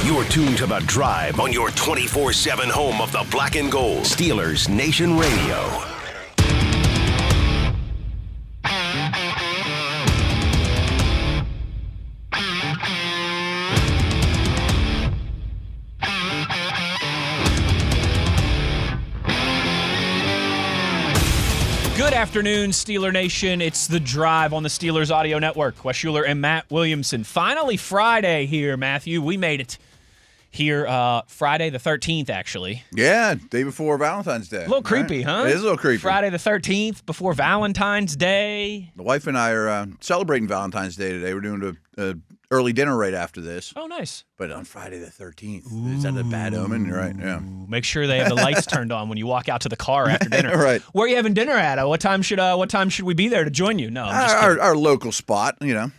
You're tuned to The Drive on your 24/7 home of the black and gold. Steelers Nation Radio. Good afternoon, Steeler Nation. It's The Drive on the Steelers Audio Network. Wes Uhler and Matt Williamson. Finally Friday here, Matthew. We made it here Friday the 13th, actually. Yeah, day before Valentine's Day. A little creepy, huh? It is a little creepy. Friday the 13th, before Valentine's Day. The wife and I are celebrating Valentine's Day today. We're doing an early dinner right after this. Oh, nice. But on Friday the 13th. Is that a bad omen? You're right, yeah. Make sure they have the lights turned on when you walk out to the car after dinner. Right. Where are you having dinner at? What time should we be there to join you? No, I'm just kidding. Our local spot, you know.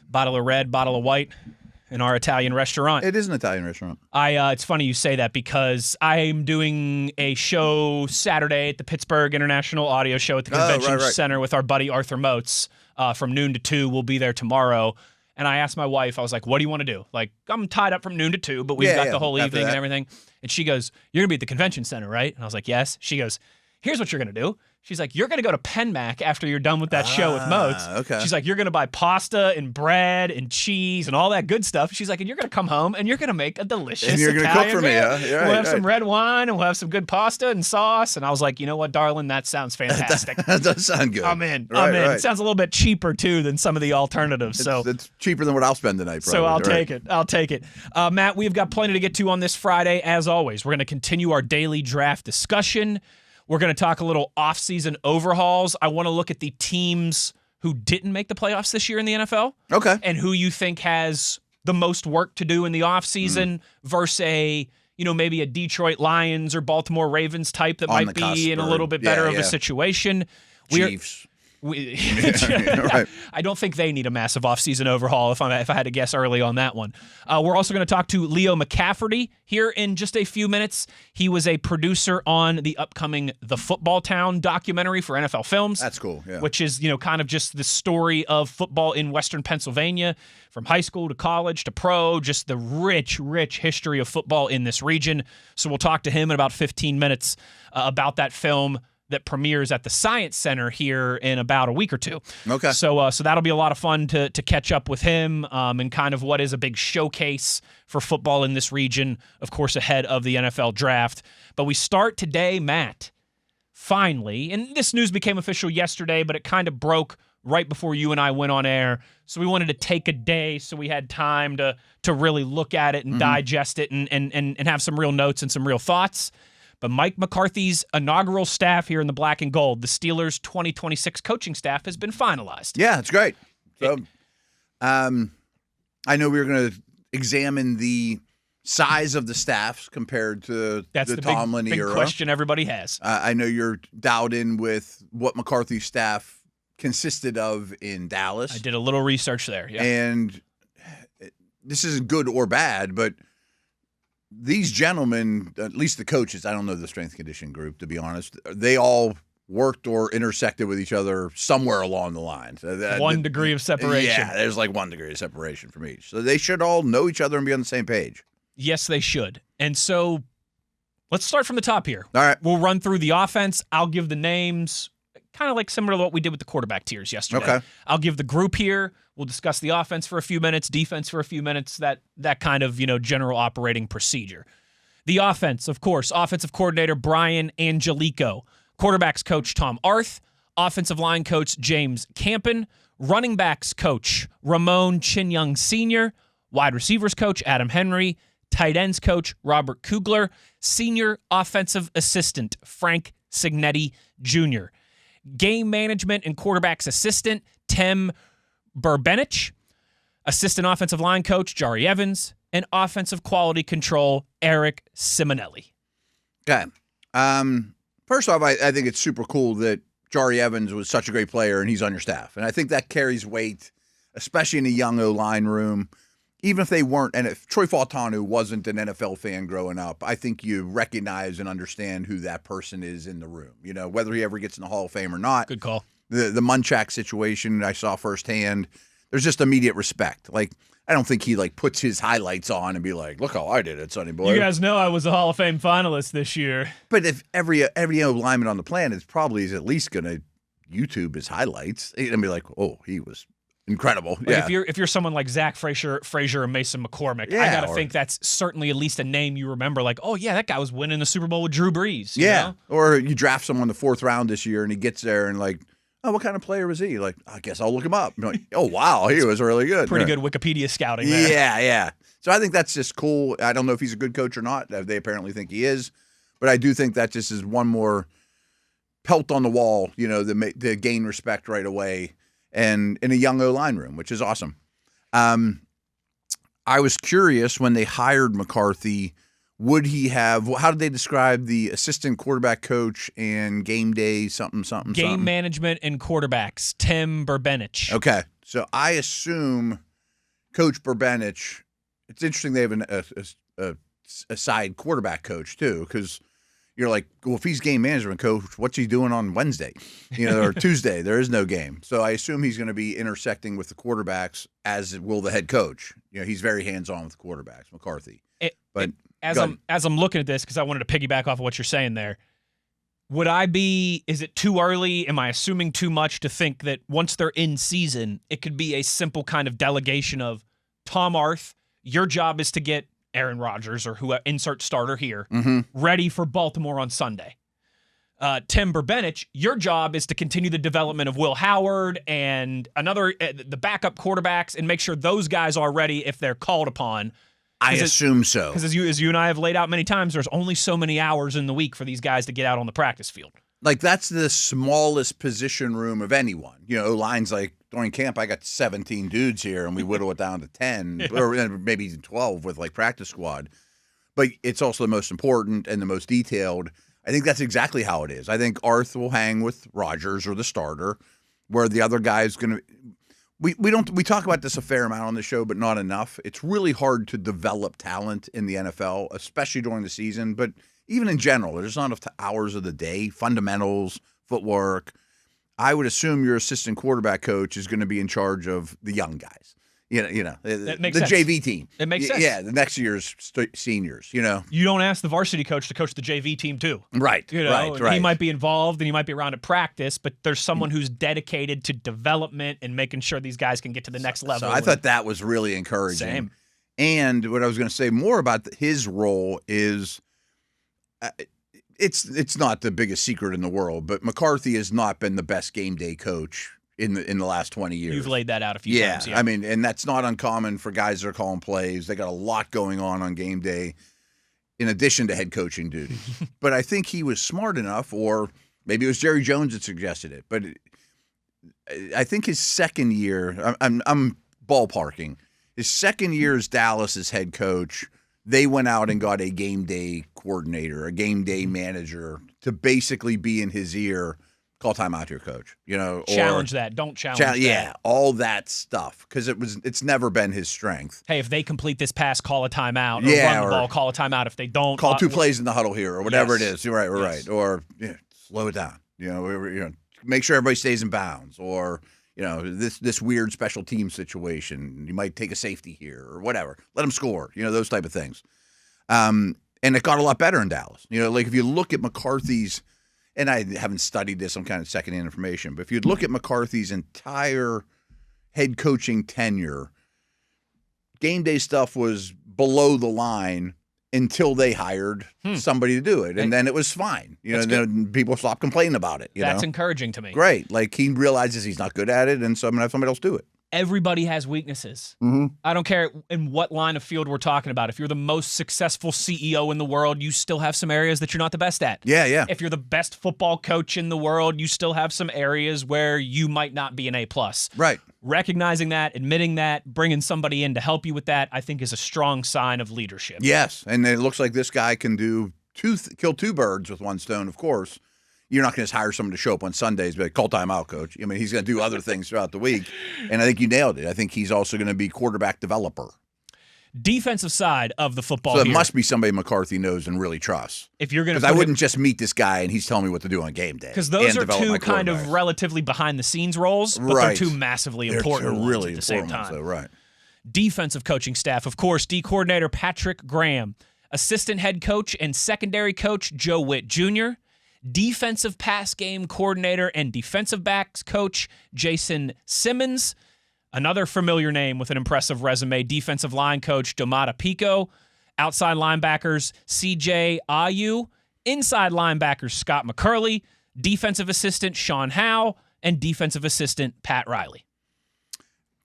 Bottle of red, bottle of white in our Italian restaurant. It is an Italian restaurant. It's funny you say that because I'm doing a show Saturday at the Pittsburgh International Audio Show at the Convention Center with our buddy Arthur Moats from noon to 2. We'll be there tomorrow. And I asked my wife, I was like, what do you want to do? Like, I'm tied up from noon to 2, but we've got the whole evening and everything. And she goes, you're going to be at the convention center, right? And I was like, yes. She goes, here's what you're going to do. She's like, you're going to go to PenMac after you're done with that show with Moats. Okay. She's like, you're going to buy pasta and bread and cheese and all that good stuff. She's like, and you're going to come home and you're going to make a delicious And you're going to cook for me, huh? Yeah, we'll have some red wine and we'll have some good pasta and sauce. And I was like, you know what, darling? That sounds fantastic. That does sound good. I'm in. Right, I'm in. right. It sounds a little bit cheaper, too, than some of the alternatives. It's cheaper than what I'll spend tonight, probably. So I'll take it. I'll take it. Matt, we've got plenty to get to on this Friday, as always. We're going to continue our daily draft discussion. We're going to talk a little offseason overhauls. I want to look at the teams who didn't make the playoffs this year in the NFL. Okay. And who you think has the most work to do in the offseason versus maybe a Detroit Lions or Baltimore Ravens type that might be in a little bit better of a situation. Chiefs. Right. I don't think they need a massive offseason overhaul if I had to guess early on that one. We're also going to talk to Leo McCafferty here in just a few minutes. He was a producer on the upcoming The Football Town documentary for NFL Films. That's cool, yeah. Which is, kind of just the story of football in Western Pennsylvania, from high school to college to pro, just the rich, rich history of football in this region. So we'll talk to him in about 15 minutes about that film that premieres at the Science Center here in about a week or two. Okay. So that'll be a lot of fun to catch up with him and kind of what is a big showcase for football in this region, of course, ahead of the NFL draft. But we start today, Matt, finally, and this news became official yesterday, but it kind of broke right before you and I went on air. So we wanted to take a day so we had time to really look at it and digest it and have some real notes and some real thoughts. But Mike McCarthy's inaugural staff here in the black and gold, the Steelers' 2026 coaching staff, has been finalized. Yeah, it's great. So, I know we were going to examine the size of the staffs compared to the Tomlin big era. Question everybody has. I know you're dialed in with what McCarthy's staff consisted of in Dallas. I did a little research there. Yeah. And this isn't good or bad, but these gentlemen, at least the coaches, I don't know the strength conditioning group, to be honest, they all worked or intersected with each other somewhere along the line. So 1 degree of separation. Yeah, there's like 1 degree of separation from each. So they should all know each other and be on the same page. Yes, they should. And so let's start from the top here. All right. We'll run through the offense. I'll give the names, kind of like similar to what we did with the quarterback tiers yesterday. Okay. I'll give the group here. We'll discuss the offense for a few minutes, defense for a few minutes, that kind of, general operating procedure. The offense, of course, offensive coordinator Brian Angelico, quarterbacks coach Tom Arth, offensive line coach James Campen, running backs coach Ramon Chinyoung Sr., wide receivers coach Adam Henry, tight ends coach Robert Kugler, senior offensive assistant Frank Signetti Jr., game management and quarterbacks assistant Tim Burbenich, assistant offensive line coach Jari Evans, and offensive quality control Eric Simonelli. Okay. First off, I think it's super cool that Jari Evans was such a great player and he's on your staff. And I think that carries weight, especially in a young O-line room. Even if they weren't, and if Troy Fautanu wasn't an NFL fan growing up, I think you recognize and understand who that person is in the room. Whether he ever gets in the Hall of Fame or not. Good call. The Munchak situation I saw firsthand. there's just immediate respect. Like, I don't think he like puts his highlights on and be like, "Look how I did it, Sonny boy." You guys know I was a Hall of Fame finalist this year. But if every lineman on the planet probably is at least going to YouTube his highlights and be like, "Oh, he was incredible." Like if you're someone like Zach Frazier and Mason McCormick, I gotta think that's certainly at least a name you remember. Like, oh yeah, that guy was winning the Super Bowl with Drew Brees. You know? Or you draft someone in the 4th round this year and he gets there and like, "Oh, what kind of player was he?" Like, I guess I'll look him up. Like, oh wow, he was really good. Pretty good Wikipedia scouting there. Yeah. So I think that's just cool. I don't know if he's a good coach or not. They apparently think he is, but I do think that just is one more pelt on the wall, to gain respect right away, and in a young O-line room, which is awesome. I was curious when they hired McCarthy, how did they describe the assistant quarterback coach and game day something? Game management and quarterbacks, Tim Burbenich. Okay. So I assume Coach Burbenich, it's interesting they have a side quarterback coach too, because you're like, well, if he's game management coach, what's he doing on Wednesday, or Tuesday? There is no game. So I assume he's going to be intersecting with the quarterbacks, as will the head coach. He's very hands-on with the quarterbacks, McCarthy. As I'm looking at this, because I wanted to piggyback off of what you're saying there, is it too early? Am I assuming too much to think that once they're in season, it could be a simple kind of delegation of Tom Arth, your job is to get Aaron Rodgers or whoever, insert starter here, ready for Baltimore on Sunday. Tim Burbenich, your job is to continue the development of Will Howard and the backup quarterbacks and make sure those guys are ready if they're called upon. I assume so. Because as you and I have laid out many times, there's only so many hours in the week for these guys to get out on the practice field. Like, that's the smallest position room of anyone. O-line's like, during camp, I got 17 dudes here, and we whittle it down to 10, or maybe even 12 with, like, practice squad. But it's also the most important and the most detailed. I think that's exactly how it is. I think Arth will hang with Rodgers or the starter, where the other guy is going to – we talk about this a fair amount on the show, but not enough. It's really hard to develop talent in the NFL, especially during the season, but – even in general, there's not enough hours of the day, fundamentals, footwork. I would assume your assistant quarterback coach is going to be in charge of the young guys. That makes sense. JV team. It makes sense. Yeah, the next year's seniors, You don't ask the varsity coach to coach the JV team too. Right, right. He might be involved and he might be around at practice, but there's someone who's dedicated to development and making sure these guys can get to the next level. So I thought that was really encouraging. Same. And what I was going to say more about his role is it's not the biggest secret in the world, but McCarthy has not been the best game day coach in the last 20 years. You've laid that out a few times. Yeah, I mean, and that's not uncommon for guys that are calling plays. They got a lot going on game day in addition to head coaching duties. But I think he was smart enough, or maybe it was Jerry Jones that suggested it, but I think his second year, I'm ballparking, his second year as Dallas's head coach, they went out and got a game day coordinator, a game day manager to basically be in his ear, call timeout here, coach. Challenge that. Don't challenge that. Yeah, all that stuff, because it's never been his strength. Hey, if they complete this pass, call a timeout. Or run the ball, call a timeout. If they don't, call 2 plays in the huddle here, or whatever it is. You're right. Or slow it down. Make sure everybody stays in bounds. Or this weird special team situation. You might take a safety here or whatever. Let them score. Those type of things. And it got a lot better in Dallas. Like if you look at McCarthy's, and I haven't studied this, I'm kind of secondhand information, but if you'd look at McCarthy's entire head coaching tenure, game day stuff was below the line until they hired somebody to do it. And then it was fine. Then people stopped complaining about it. That's encouraging to me. Great. Like he realizes he's not good at it, and so I'm going to have somebody else do it. Everybody has weaknesses. I don't care in what line of field we're talking about. If you're the most successful CEO in the world, you still have some areas that you're not the best at. Yeah. If you're the best football coach in the world, you still have some areas where you might not be an A+. Right. Recognizing that, admitting that, bringing somebody in to help you with that, I think is a strong sign of leadership. Yes, and it looks like this guy can kill 2 birds with one stone, of course. You're not going to just hire someone to show up on Sundays and be like, call timeout, coach. I mean, he's going to do other things throughout the week. And I think you nailed it. I think he's also going to be quarterback developer. Defensive side of the football So it here. must be somebody McCarthy knows and really trusts. If you're going to, because I wouldn't just meet this guy and he's telling me what to do on game day. Because those and are develop two my kind of quarterbacks. relatively behind the scenes roles, but they're two massively important ones really at the same important time. ones, though, right? Defensive coaching staff, of course, D coordinator Patrick Graham, assistant head coach and secondary coach Joe Witt Jr., defensive pass game coordinator and defensive backs coach Jason Simmons, another familiar name with an impressive resume, defensive line coach Domata Pico, outside linebackers CJ Ayu, inside linebackers Scott McCurley, defensive assistant Sean Howe, and defensive assistant Pat Riley.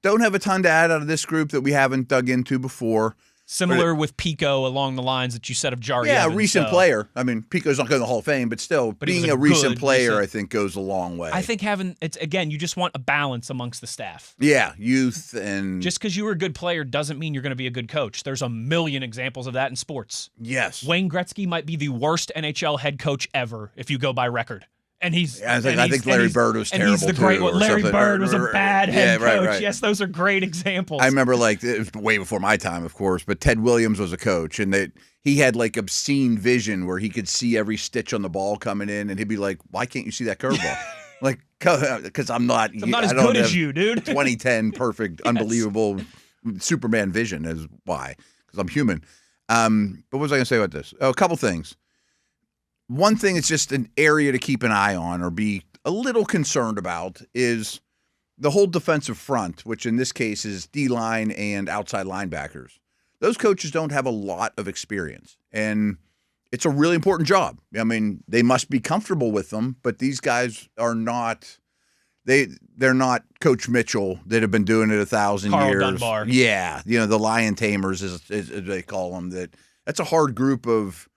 Don't have a ton to add out of this group that we haven't dug into before. Similar with Pico along the lines that you said of Jari Yeah, Evans, a recent player. I mean, Pico's not going to the Hall of Fame, but still, being a recent player, I think, goes a long way. I think again, you just want a balance amongst the staff. Yeah, youth and... Just because you were a good player doesn't mean you're going to be a good coach. There's a million examples of that in sports. Yes. Wayne Gretzky might be the worst NHL head coach ever if you go by record. And I think Larry Bird was terrible, and he's the great one. Larry Bird was a bad head coach. Right. Yes, those are great examples. I remember, it was way before my time, of course, but Ted Williams was a coach, and he had, obscene vision where he could see every stitch on the ball coming in, and he'd be like, why can't you see that curveball? Because I'm not as good as you, dude. 2010 perfect, yes. Unbelievable Superman vision is why, because I'm human. But what was I going to say about this? Oh, a couple things. One thing it's just an area to keep an eye on or be a little concerned about is the whole defensive front, which in this case is D-line and outside linebackers. Those coaches don't have a lot of experience, and it's a really important job. I mean, they must be comfortable with them, but these guys are not they're not Coach Mitchell that have been doing it 1,000 Carl years. Dunbar. Yeah, the lion tamers, as they call them. That's a hard group of...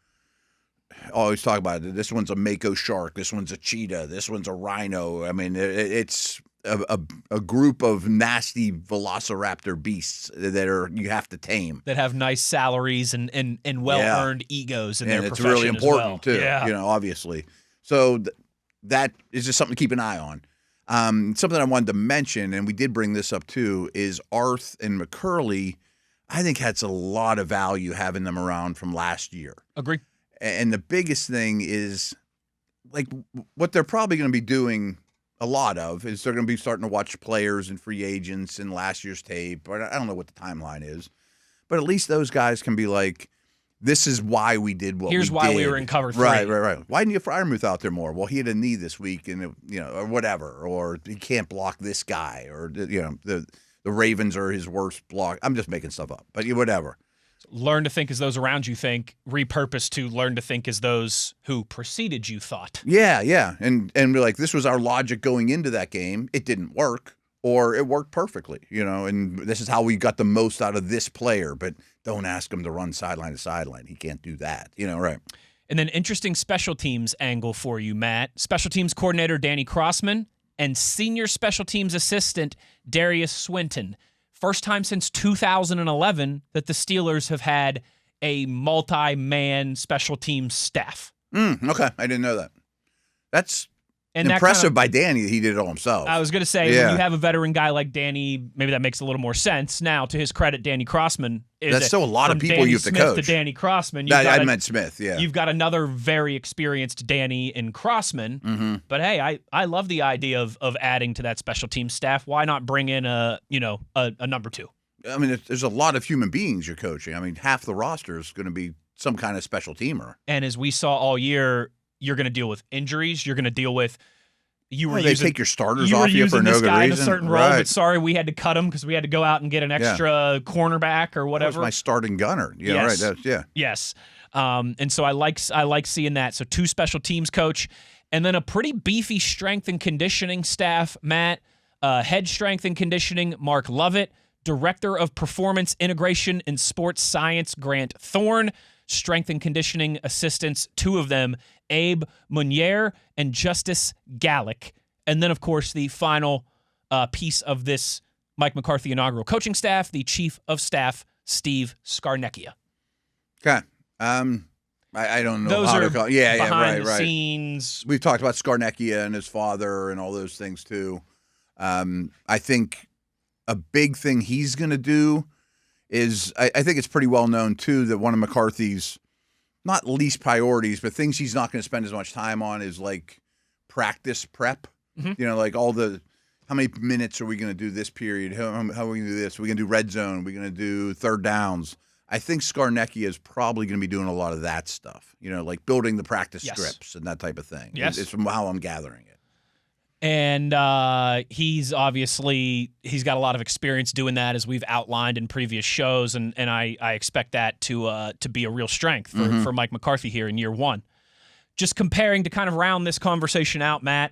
always talk about it. This one's a mako shark. This one's a cheetah. This one's a rhino. I mean, it's a group of nasty velociraptor beasts that you have to tame. That have nice salaries and well-earned egos in their profession. And it's really important, too. Yeah. Obviously. So that is just something to keep an eye on. Something I wanted to mention, and we did bring this up too, is Arth and McCurley, I think has a lot of value having them around from last year. Agree. And the biggest thing is, what they're probably going to be doing a lot of is they're going to be starting to watch players and free agents in last year's tape. I don't know what the timeline is, but at least those guys can be like, this is why we did what we did. Here's why we were in cover 3. Right. Why didn't you Fryermuth out there more? Well, he had a knee this week, and or whatever, or he can't block this guy, or the Ravens are his worst block. I'm just making stuff up, but whatever. Learn to think as those around you think, repurpose to learn to think as those who preceded you thought. Yeah. And be like, this was our logic going into that game. It didn't work, or it worked perfectly, and this is how we got the most out of this player, but don't ask him to run sideline to sideline. He can't do that, right? And then interesting special teams angle for you, Matt. Special teams coordinator Danny Crossman and senior special teams assistant Darius Swinton. First time since 2011 that the Steelers have had a multi-man special teams staff. Okay, I didn't know that. That's impressive by Danny that he did it all himself. I was going to say, when you have a veteran guy like Danny, maybe that makes a little more sense. Now, to his credit, Danny Crossman that's still a lot of people you have to coach. To Danny Crossman. I meant Smith, yeah. You've got another very experienced Danny in Crossman. Mm-hmm. But hey, I love the idea of adding to that special team staff. Why not bring in a number 2? I mean, there's a lot of human beings you're coaching. I mean, half the roster is going to be some kind of special teamer. And as we saw all year, you're going to deal with injuries. You're going to deal with take your starters off you for no good reason. In a certain role, but sorry, we had to cut him because we had to go out and get an extra cornerback or whatever. That was my starting gunner. Yes. Right. Yes. And so I like seeing that. So 2 special teams coach, and then a pretty beefy strength and conditioning staff. Matt, head strength and conditioning, Mark Lovett, director of performance integration and sports science, Grant Thorne. Strength and conditioning assistants, 2 of them, Abe Munier and Justice Gallick. And then, of course, the final piece of this Mike McCarthy inaugural coaching staff, the chief of staff, Steve Scarnecchia. Okay. I don't know those how are to call. behind the scenes. We've talked about Scarnecchia and his father and all those things, too. I think a big thing he's going to do is I think it's pretty well known, too, that one of McCarthy's not least priorities, but things he's not going to spend as much time on is like practice prep. Like how many minutes are we going to do this period? How are we going to do this? Are we going to do red zone? Are we going to do third downs? I think Skarnecki is probably going to be doing a lot of that stuff, like building the practice scripts and that type of thing. Yes. It's from how I'm gathering it. And he's got a lot of experience doing that, as we've outlined in previous shows, and I expect that to be a real strength for Mike McCarthy here in year one. Just comparing to kind of round this conversation out, Matt,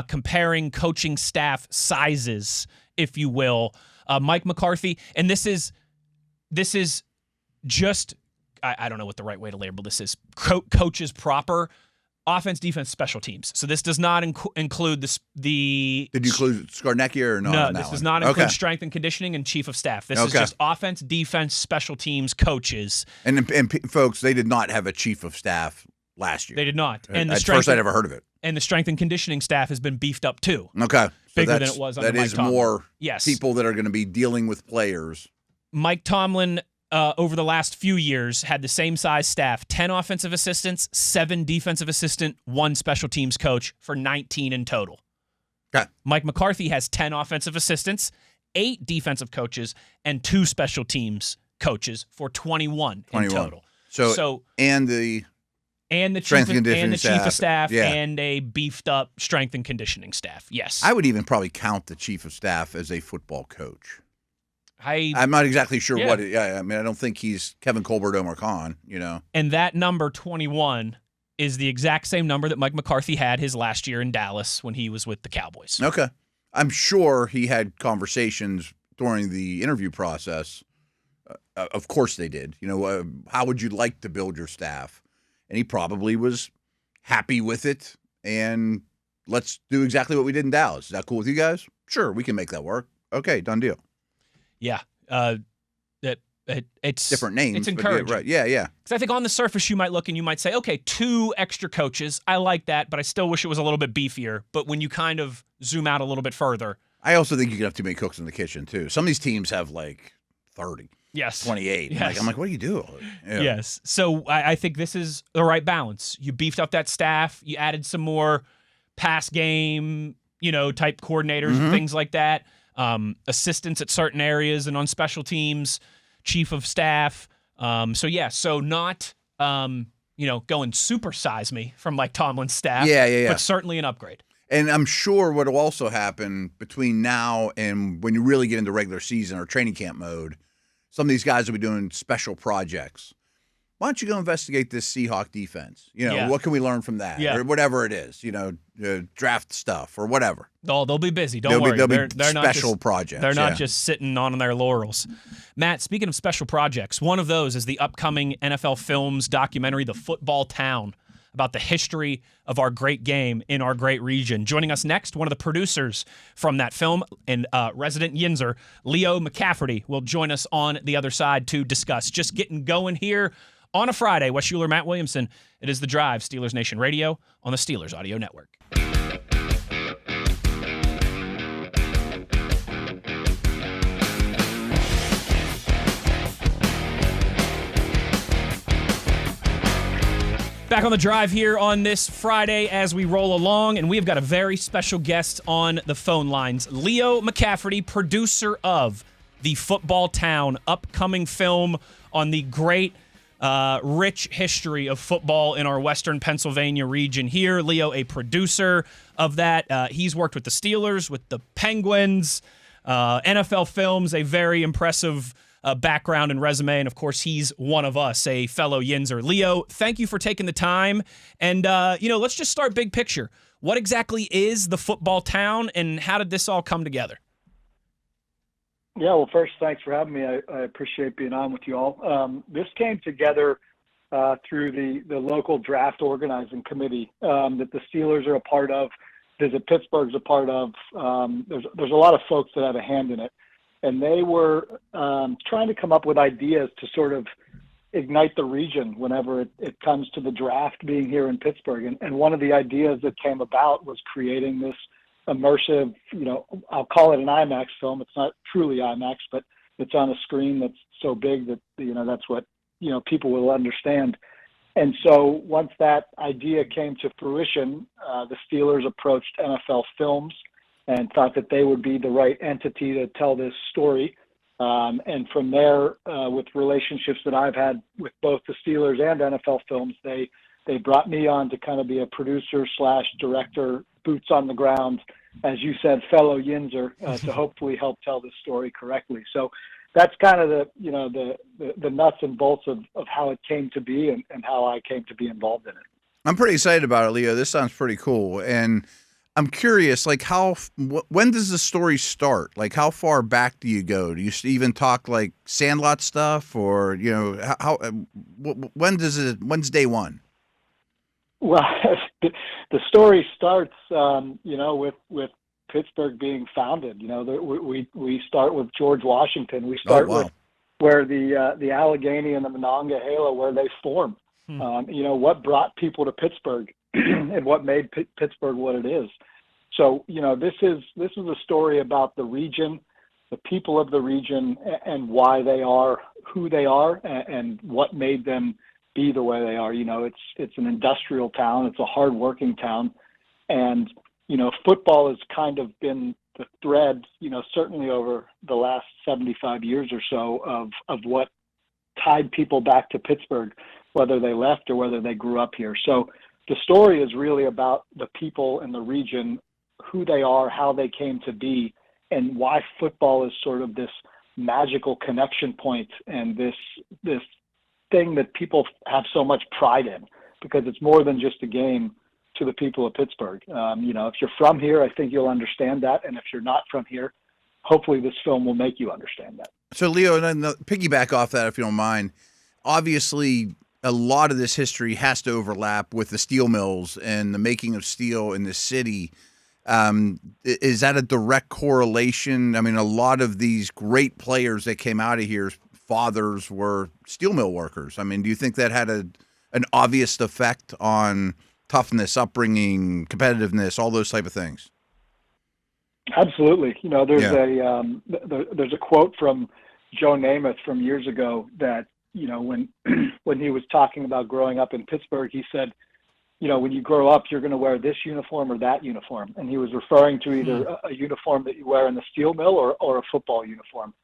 comparing coaching staff sizes, if you will. Mike McCarthy, and this is just, I don't know what the right way to label this is, coaches proper. Offense, defense, special teams. So this does not include the. Did you include Skarnecki or not? No, this does not include strength and conditioning and chief of staff. This is just offense, defense, special teams, coaches. And folks, they did not have a chief of staff last year. They did not. And at first, I'd never heard of it. And the strength and conditioning staff has been beefed up too. Okay, bigger than it was under Mike Tomlin. More people that are going to be dealing with players. Mike Tomlin, over the last few years, had the same size staff: 10 offensive assistants, 7 defensive assistant, 1 special teams coach, for 19 in total. Okay. Mike McCarthy has 10 offensive assistants, 8 defensive coaches, and 2 special teams coaches for 21 in total. So and the chief of staff and a beefed up strength and conditioning staff. Yes. I would even probably count the chief of staff as a football coach. I'm not exactly sure what it. Yeah, I mean, I don't think he's Kevin Colbert, Omar Khan. And that number 21 is the exact same number that Mike McCarthy had his last year in Dallas when he was with the Cowboys. Okay, I'm sure he had conversations during the interview process. Of course, they did. How would you like to build your staff? And he probably was happy with it. And let's do exactly what we did in Dallas. Is that cool with you guys? Sure, we can make that work. Okay, done deal. Yeah, it's different names. It's encouraging, right? Yeah. Because I think on the surface you might look and you might say, okay, 2 extra coaches. I like that, but I still wish it was a little bit beefier. But when you kind of zoom out a little bit further, I also think you can have too many cooks in the kitchen too. Some of these teams have like 30, 28. Yes. I'm like, what do you do? Yeah. Yes. So I think this is the right balance. You beefed up that staff. You added some more pass game, type coordinators and things like that. Assistants at certain areas and on special teams, chief of staff. So not, going super size me from Mike Tomlin's staff. Yeah. But certainly an upgrade. And I'm sure what will also happen between now and when you really get into regular season or training camp mode, some of these guys will be doing special projects. Why don't you go investigate this Seahawk defense? What can we learn from that? Yeah. Or whatever it is, draft stuff or whatever. Oh, they'll be busy. Don't worry. They're special projects. They're not just sitting on their laurels. Matt, speaking of special projects, one of those is the upcoming NFL Films documentary, The Football Town, about the history of our great game in our great region. Joining us next, one of the producers from that film and resident Yinzer, Leo McCafferty, will join us on the other side to discuss. Just getting going here on a Friday. Wes Uhler, Matt Williamson. It is The Drive, Steelers Nation Radio on the Steelers Audio Network. Back on The Drive here on this Friday as we roll along, and we've got a very special guest on the phone lines. Leo McCafferty, producer of The Football Town, upcoming film on the great, rich history of football in our western Pennsylvania region here. Leo, a producer of that. He's worked with the Steelers, with the Penguins, NFL Films, a very impressive background and resume, and of course he's one of us, a fellow Yinzer. Leo, thank you for taking the time, and let's just start big picture. What exactly is The Football Town, and how did this all come together? Yeah, well, first, thanks for having me. I appreciate being on with you all. This came together through the local draft organizing committee that the Steelers are a part of, Visit Pittsburgh's a part of. There's a lot of folks that have a hand in it. And they were trying to come up with ideas to sort of ignite the region whenever it comes to the draft being here in Pittsburgh. And one of the ideas that came about was creating this immersive, I'll call it an IMAX film. It's not truly IMAX, but that's on a screen that's so big that, that's what, people will understand. And so once that idea came to fruition, the Steelers approached NFL Films and thought that they would be the right entity to tell this story. And from there, with relationships that I've had with both the Steelers and NFL Films, they brought me on to kind of be a producer / director, boots on the ground, as you said, fellow Yinzer, to hopefully help tell this story correctly. So that's kind of the nuts and bolts of how it came to be and how I came to be involved in it. I'm pretty excited about it, Leo. This sounds pretty cool. And I'm curious, like when does the story start? Like how far back do you go? Do you even talk like Sandlot stuff, or when's day one? Well, the story starts, with Pittsburgh being founded. We start with George Washington. We start with where the Allegheny and the Monongahela, where they form. What brought people to Pittsburgh and what made Pittsburgh what it is. So, this is a story about the region, the people of the region, and why they are who they are, and what made them be the way they are. It's an industrial town. It's a hardworking town. And, football has kind of been the thread, certainly over the last 75 years or so of what tied people back to Pittsburgh, whether they left or whether they grew up here. So the story is really about the people in the region, who they are, how they came to be, and why football is sort of this magical connection point and this thing that people have so much pride in, because it's more than just a game to the people of Pittsburgh. If you're from here, I think you'll understand that. And if you're not from here, hopefully this film will make you understand that. So, Leo, and then piggyback off that, if you don't mind, obviously a lot of this history has to overlap with the steel mills and the making of steel in the city. Is that a direct correlation? I mean, a lot of these great players that came out of here's fathers were steel mill workers. I mean, do you think that had an obvious effect on toughness, upbringing, competitiveness, all those type of things? Absolutely. There's a quote from Joe Namath from years ago that, when he was talking about growing up in Pittsburgh, he said, when you grow up, you're going to wear this uniform or that uniform. And he was referring to either a uniform that you wear in the steel mill or a football uniform.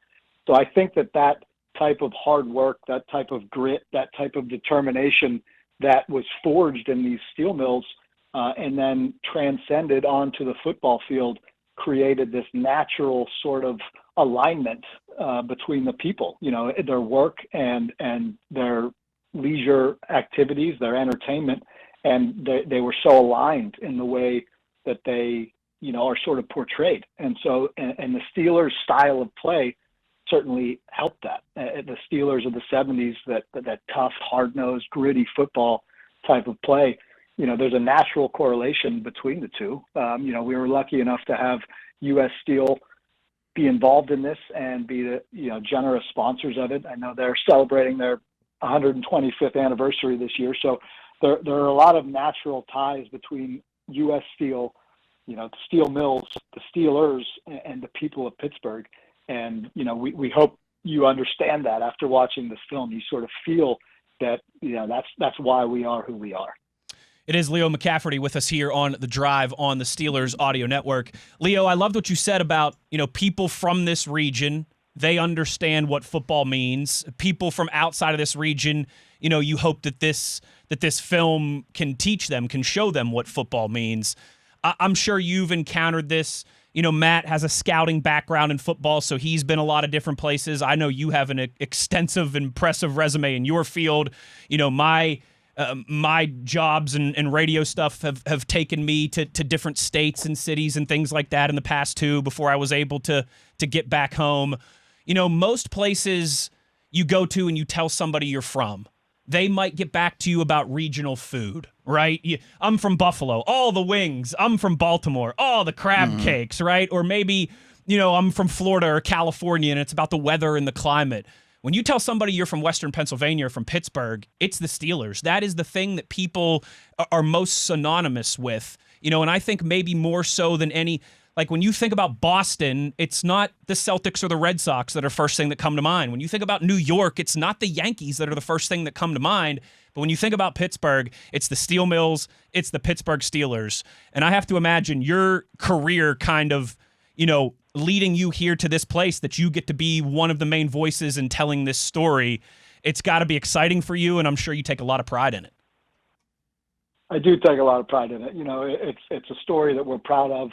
So I think that type of hard work, that type of grit, that type of determination that was forged in these steel mills and then transcended onto the football field created this natural sort of alignment between the people, their work and their leisure activities, their entertainment. And they were so aligned in the way that they, are sort of portrayed. And so, and the Steelers' style of play certainly helped that. The Steelers of the 70s, that tough, hard-nosed, gritty football type of play, there's a natural correlation between the two. We were lucky enough to have U.S. Steel be involved in this and be the, generous sponsors of it. I know they're celebrating their 125th anniversary this year. So there are a lot of natural ties between U.S. Steel, the steel mills, the Steelers, and the people of Pittsburgh. And, we hope you understand that after watching this film. You sort of feel that, that's why we are who we are. It is Leo McCafferty with us here on The Drive on the Steelers Audio Network. Leo, I loved what you said about, people from this region, they understand what football means. People from outside of this region, you hope that this film can teach them, can show them what football means. I'm sure you've encountered this. Matt has a scouting background in football, so he's been a lot of different places. I know you have an extensive, impressive resume in your field. My jobs and radio stuff have taken me to different states and cities and things like that in the past too, before I was able to get back home. Most places you go to and you tell somebody you're from, they might get back to you about regional food, right? I'm from Buffalo, all the wings. I'm from Baltimore, all the crab cakes, right? Or maybe, I'm from Florida or California and it's about the weather and the climate. When you tell somebody you're from Western Pennsylvania or from Pittsburgh, it's the Steelers. That is the thing that people are most synonymous with, and I think maybe more so than any. Like when you think about Boston, it's not the Celtics or the Red Sox that are first thing that come to mind. When you think about New York, it's not the Yankees that are the first thing that come to mind. But when you think about Pittsburgh, it's the Steel Mills, it's the Pittsburgh Steelers. And I have to imagine your career kind of, leading you here to this place that you get to be one of the main voices in telling this story. It's got to be exciting for you, and I'm sure you take a lot of pride in it. I do take a lot of pride in it. It's a story that we're proud of.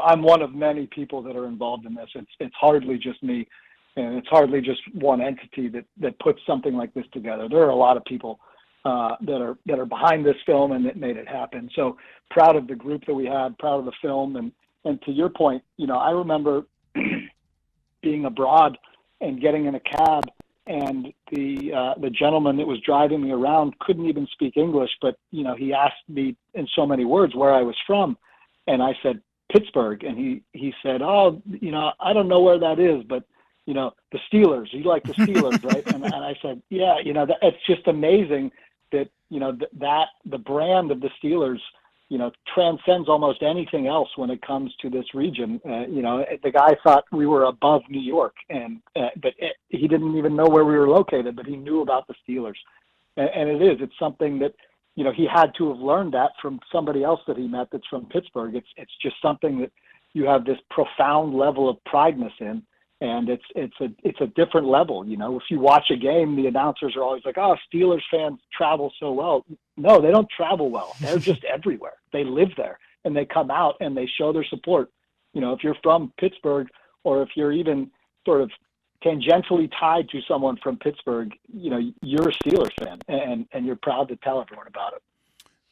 I'm one of many people that are involved in this. It's hardly just me, and it's hardly just one entity that puts something like this together. There are a lot of people that are behind this film and that made it happen. So proud of the group that we had, proud of the film, and to your point, I remember being abroad and getting in a cab, and the gentleman that was driving me around couldn't even speak English, but he asked me in so many words where I was from, and I said Pittsburgh, and he said, oh, I don't know where that is, but the Steelers. You like the Steelers, right? And I said, yeah, it's just amazing that that the brand of the Steelers transcends almost anything else when it comes to this region. The guy thought we were above New York, but he didn't even know where we were located, but he knew about the Steelers. And it's something that, he had to have learned that from somebody else that he met that's from Pittsburgh. It's just something that you have this profound level of prideness in. And it's a different level. If you watch a game, the announcers are always like, oh, Steelers fans travel so well. No, they don't travel well. They're just everywhere. They live there, and they come out and they show their support. If you're from Pittsburgh, or if you're even sort of tangentially tied to someone from Pittsburgh, you're a Steelers fan, and you're proud to tell everyone about it.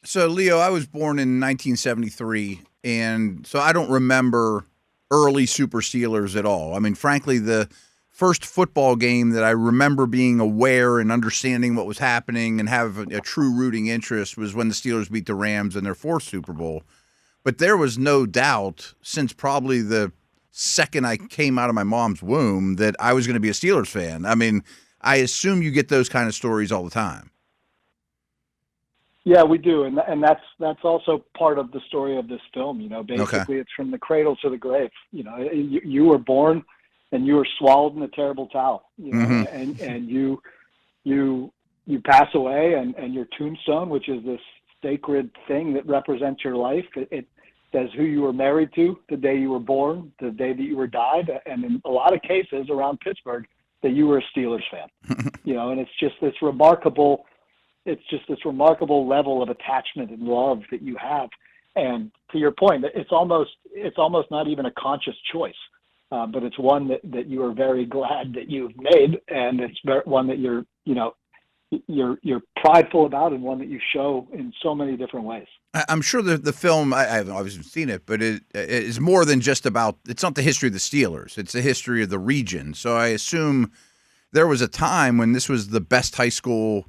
So, Leo, I was born in 1973, and so I don't remember early Super Steelers at all. I mean, frankly, the first football game that I remember being aware and understanding what was happening and have a true rooting interest was when the Steelers beat the Rams in their fourth Super Bowl. But there was no doubt since probably the second I came out of my mom's womb that I was going to be a Steelers fan. I mean, I assume you get those kind of stories all the time. Yeah, we do, and that's also part of the story of this film. Basically, Okay. It's from the cradle to the grave. You were born, and you were swallowed in a terrible towel. And you pass away, and your tombstone, which is this sacred thing that represents your life, it says who you were married to, the day you were born, the day that you were died, and in a lot of cases around Pittsburgh, that you were a Steelers fan. And it's just this remarkable. It's just this remarkable level of attachment and love that you have. And to your point, it's almost not even a conscious choice, but it's one that you are very glad that you've made, and it's one that you're prideful about, and one that you show in so many different ways. I'm sure the film, I haven't obviously seen it, but it is more than just about, it's not the history of the Steelers. It's the history of the region. So I assume there was a time when this was the best high school,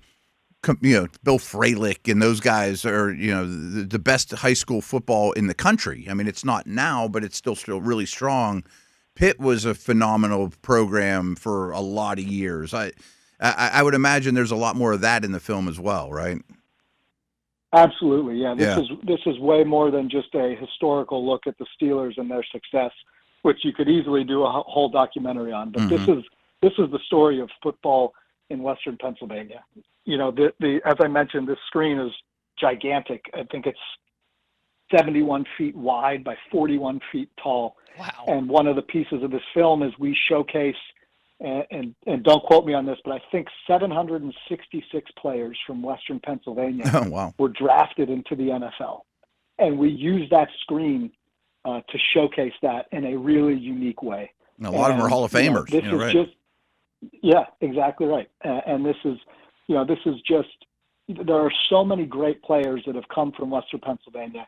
Bill Fralick and those guys are, the best high school football in the country. I mean, it's not now, but it's still really strong. Pitt was a phenomenal program for a lot of years. I would imagine there's a lot more of that in the film as well, right? Absolutely, yeah. This is way more than just a historical look at the Steelers and their success, which you could easily do a whole documentary on. But this is the story of football in Western Pennsylvania. As I mentioned, this screen is gigantic. I think it's 71 feet wide by 41 feet tall. Wow. And one of the pieces of this film is we showcase, and don't quote me on this, but I think 766 players from Western Pennsylvania were drafted into the NFL. And we use that screen to showcase that in a really unique way. And a lot of them are Hall of Famers. This is right. just, yeah, exactly right. And this is just, there are so many great players that have come from Western Pennsylvania.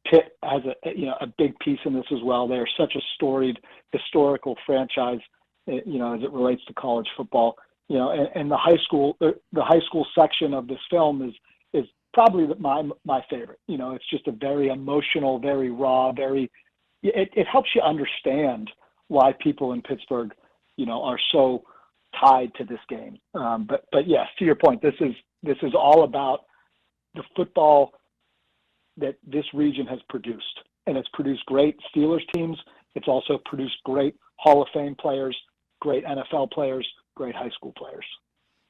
Pitt has a big piece in this as well. They are such a storied, historical franchise, as it relates to college football. And the high school section of this film is probably my favorite. It's just a very emotional, very raw, it helps you understand why people in Pittsburgh, are so tied to this game. But yes, to your point, this is all about the football that this region has produced. and it's produced great Steelers teams. It's also produced great Hall of Fame players, great NFL players, great high school players.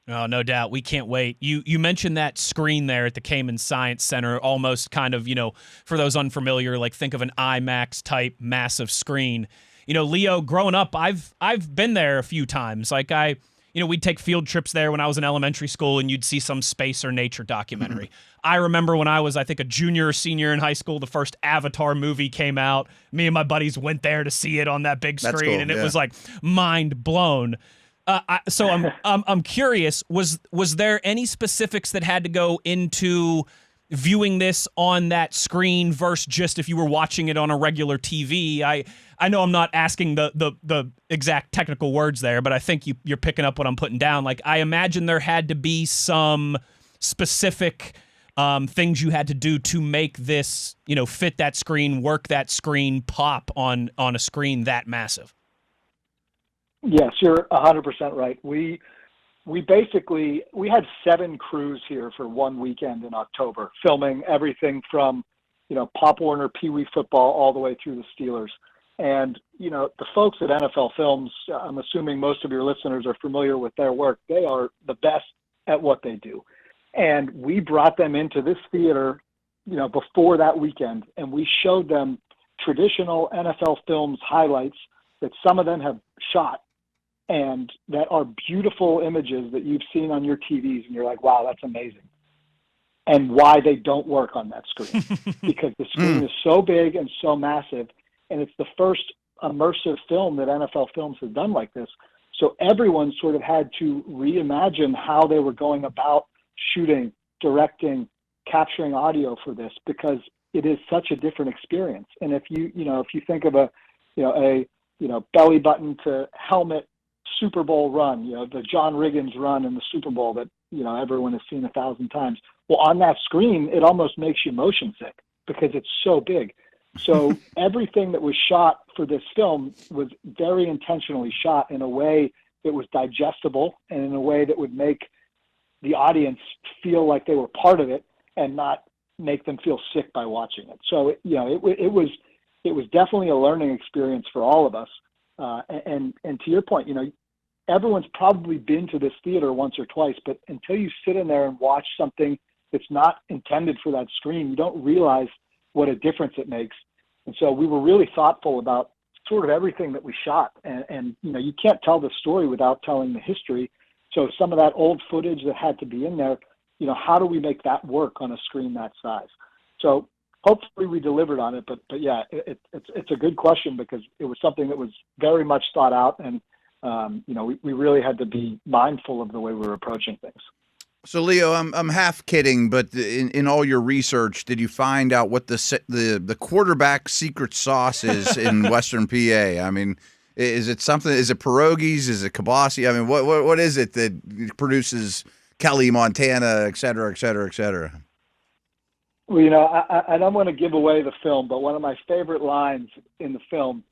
Oh, no doubt. We can't wait. You mentioned that screen there at the Kamen Science Center, almost kind of, for those unfamiliar, like think of an IMAX type massive screen. Leo, growing up, I've been there a few times. Like we'd take field trips there when I was in elementary school, and you'd see some space or nature documentary. I remember when I was, I think, a junior or senior in high school, the first Avatar movie came out. Me and my buddies went there to see it on that big screen, cool, and it was like mind blown. So I'm curious, was there any specifics that had to go into viewing this on that screen versus just if you were watching it on a regular TV? I know I'm not asking the exact technical words there, but I think you're picking up what I'm putting down. Like, I imagine there had to be some specific things you had to do to make this, fit that screen, work that screen, pop on a screen that massive. Yes, you're 100% right. We had 7 crews here for one weekend in October, filming everything from, Pop Warner, Pee Wee football, all the way through the Steelers. And, the folks at NFL Films, I'm assuming most of your listeners are familiar with their work. They are the best at what they do. And we brought them into this theater, before that weekend, and we showed them traditional NFL Films highlights that some of them have shot, and that are beautiful images that you've seen on your TVs, and you're like, wow, that's amazing. And why they don't work on that screen. Because the screen is so big and so massive, and it's the first immersive film that NFL Films has done like this. So everyone sort of had to reimagine how they were going about shooting, directing, capturing audio for this, because it is such a different experience. And if you think of a belly button to helmet Super Bowl run, the John Riggins run in the Super Bowl that, everyone has seen 1,000 times. Well, on that screen, it almost makes you motion sick because it's so big. So everything that was shot for this film was very intentionally shot in a way that was digestible and in a way that would make the audience feel like they were part of it and not make them feel sick by watching it. So, it was definitely a learning experience for all of us. And to your point, everyone's probably been to this theater once or twice, but until you sit in there and watch something that's not intended for that screen, you don't realize what a difference it makes. And so we were really thoughtful about sort of everything that we shot. And you can't tell the story without telling the history. So some of that old footage that had to be in there, how do we make that work on a screen that size? So hopefully we delivered on it, but yeah, it's a good question because it was something that was very much thought out, and we really had to be mindful of the way we were approaching things. So Leo, I'm half kidding, but in all your research, did you find out what the quarterback secret sauce is in Western PA? I mean, is it something? Is it pierogies? Is it kibasi? I mean, what is it that produces Kelly, Montana, et cetera, et cetera, et cetera? Well, I don't want to give away the film, but one of my favorite lines in the film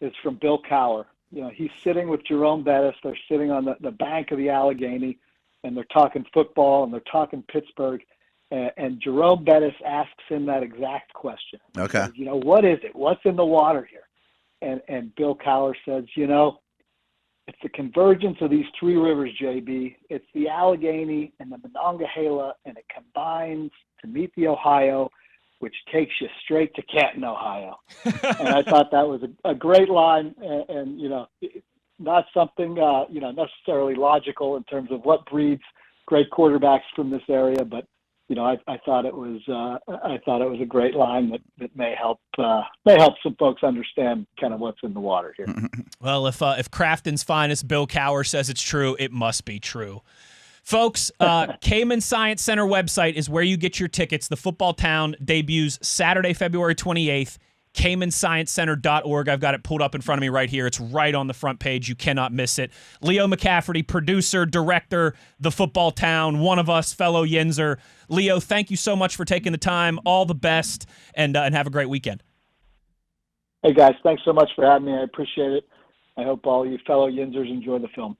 is from Bill Cowher. He's sitting with Jerome Bettis. They're sitting on the bank of the Allegheny, and they're talking football, and they're talking Pittsburgh. And Jerome Bettis asks him that exact question. Okay. He says, what is it? What's in the water here? And Bill Cowher says, it's the convergence of these 3 rivers, JB. It's the Allegheny and the Monongahela, and it combines to meet the Ohio, which takes you straight to Canton, Ohio. And I thought that was a great line, and not something necessarily logical in terms of what breeds great quarterbacks from this area, but I thought it was a great line that may help some folks understand kind of what's in the water here. Well, if Crafton's finest Bill Cowher says it's true, it must be true. Folks, Kamen Science Center website is where you get your tickets. The Football Town debuts Saturday, February 28th. CaymanScienceCenter.org. I've got it pulled up in front of me right here. It's right on the front page. You cannot miss it. Leo McCafferty, producer, director, The Football Town, one of us, fellow Yinzer. Leo, thank you so much for taking the time. All the best, and have a great weekend. Hey, guys, thanks so much for having me. I appreciate it. I hope all you fellow Yinzers enjoy the film.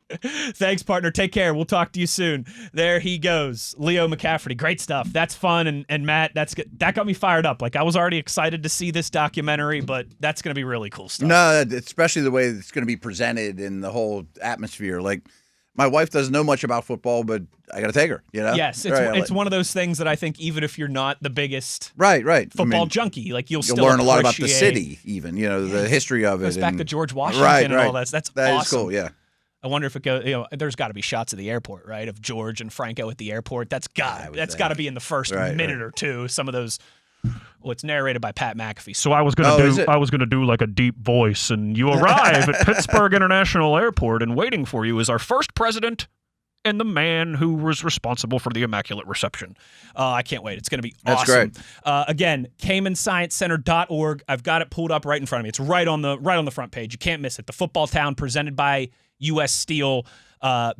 Thanks, partner. Take care. We'll talk to you soon. There he goes, Leo McCafferty. Great stuff. That's fun, and Matt, that got me fired up. Like, I was already excited to see this documentary, but that's going to be really cool stuff. No, especially the way it's going to be presented and the whole atmosphere. Like, my wife doesn't know much about football, but I got to take her, you know? Yes, it's one of those things that I think even if you're not the biggest football junkie, like you'll still learn a lot about the city, even, you know, the history of it. Goes back to George Washington and all that. That's that awesome. Is cool, yeah. I wonder if it goes, you know, there's got to be shots of the airport, right? Of George and Franco at the airport. That's got to be in the first minute or two. Some of those. Well, it's narrated by Pat McAfee. So I was gonna do like a deep voice, and you arrive at Pittsburgh International Airport, and waiting for you is our first president and the man who was responsible for the Immaculate Reception. I can't wait. It's going to be awesome. That's great. Again, CaymanScienceCenter.org. I've got it pulled up right in front of me. It's right on the front page. You can't miss it. The Football Town, presented by U.S. Steel,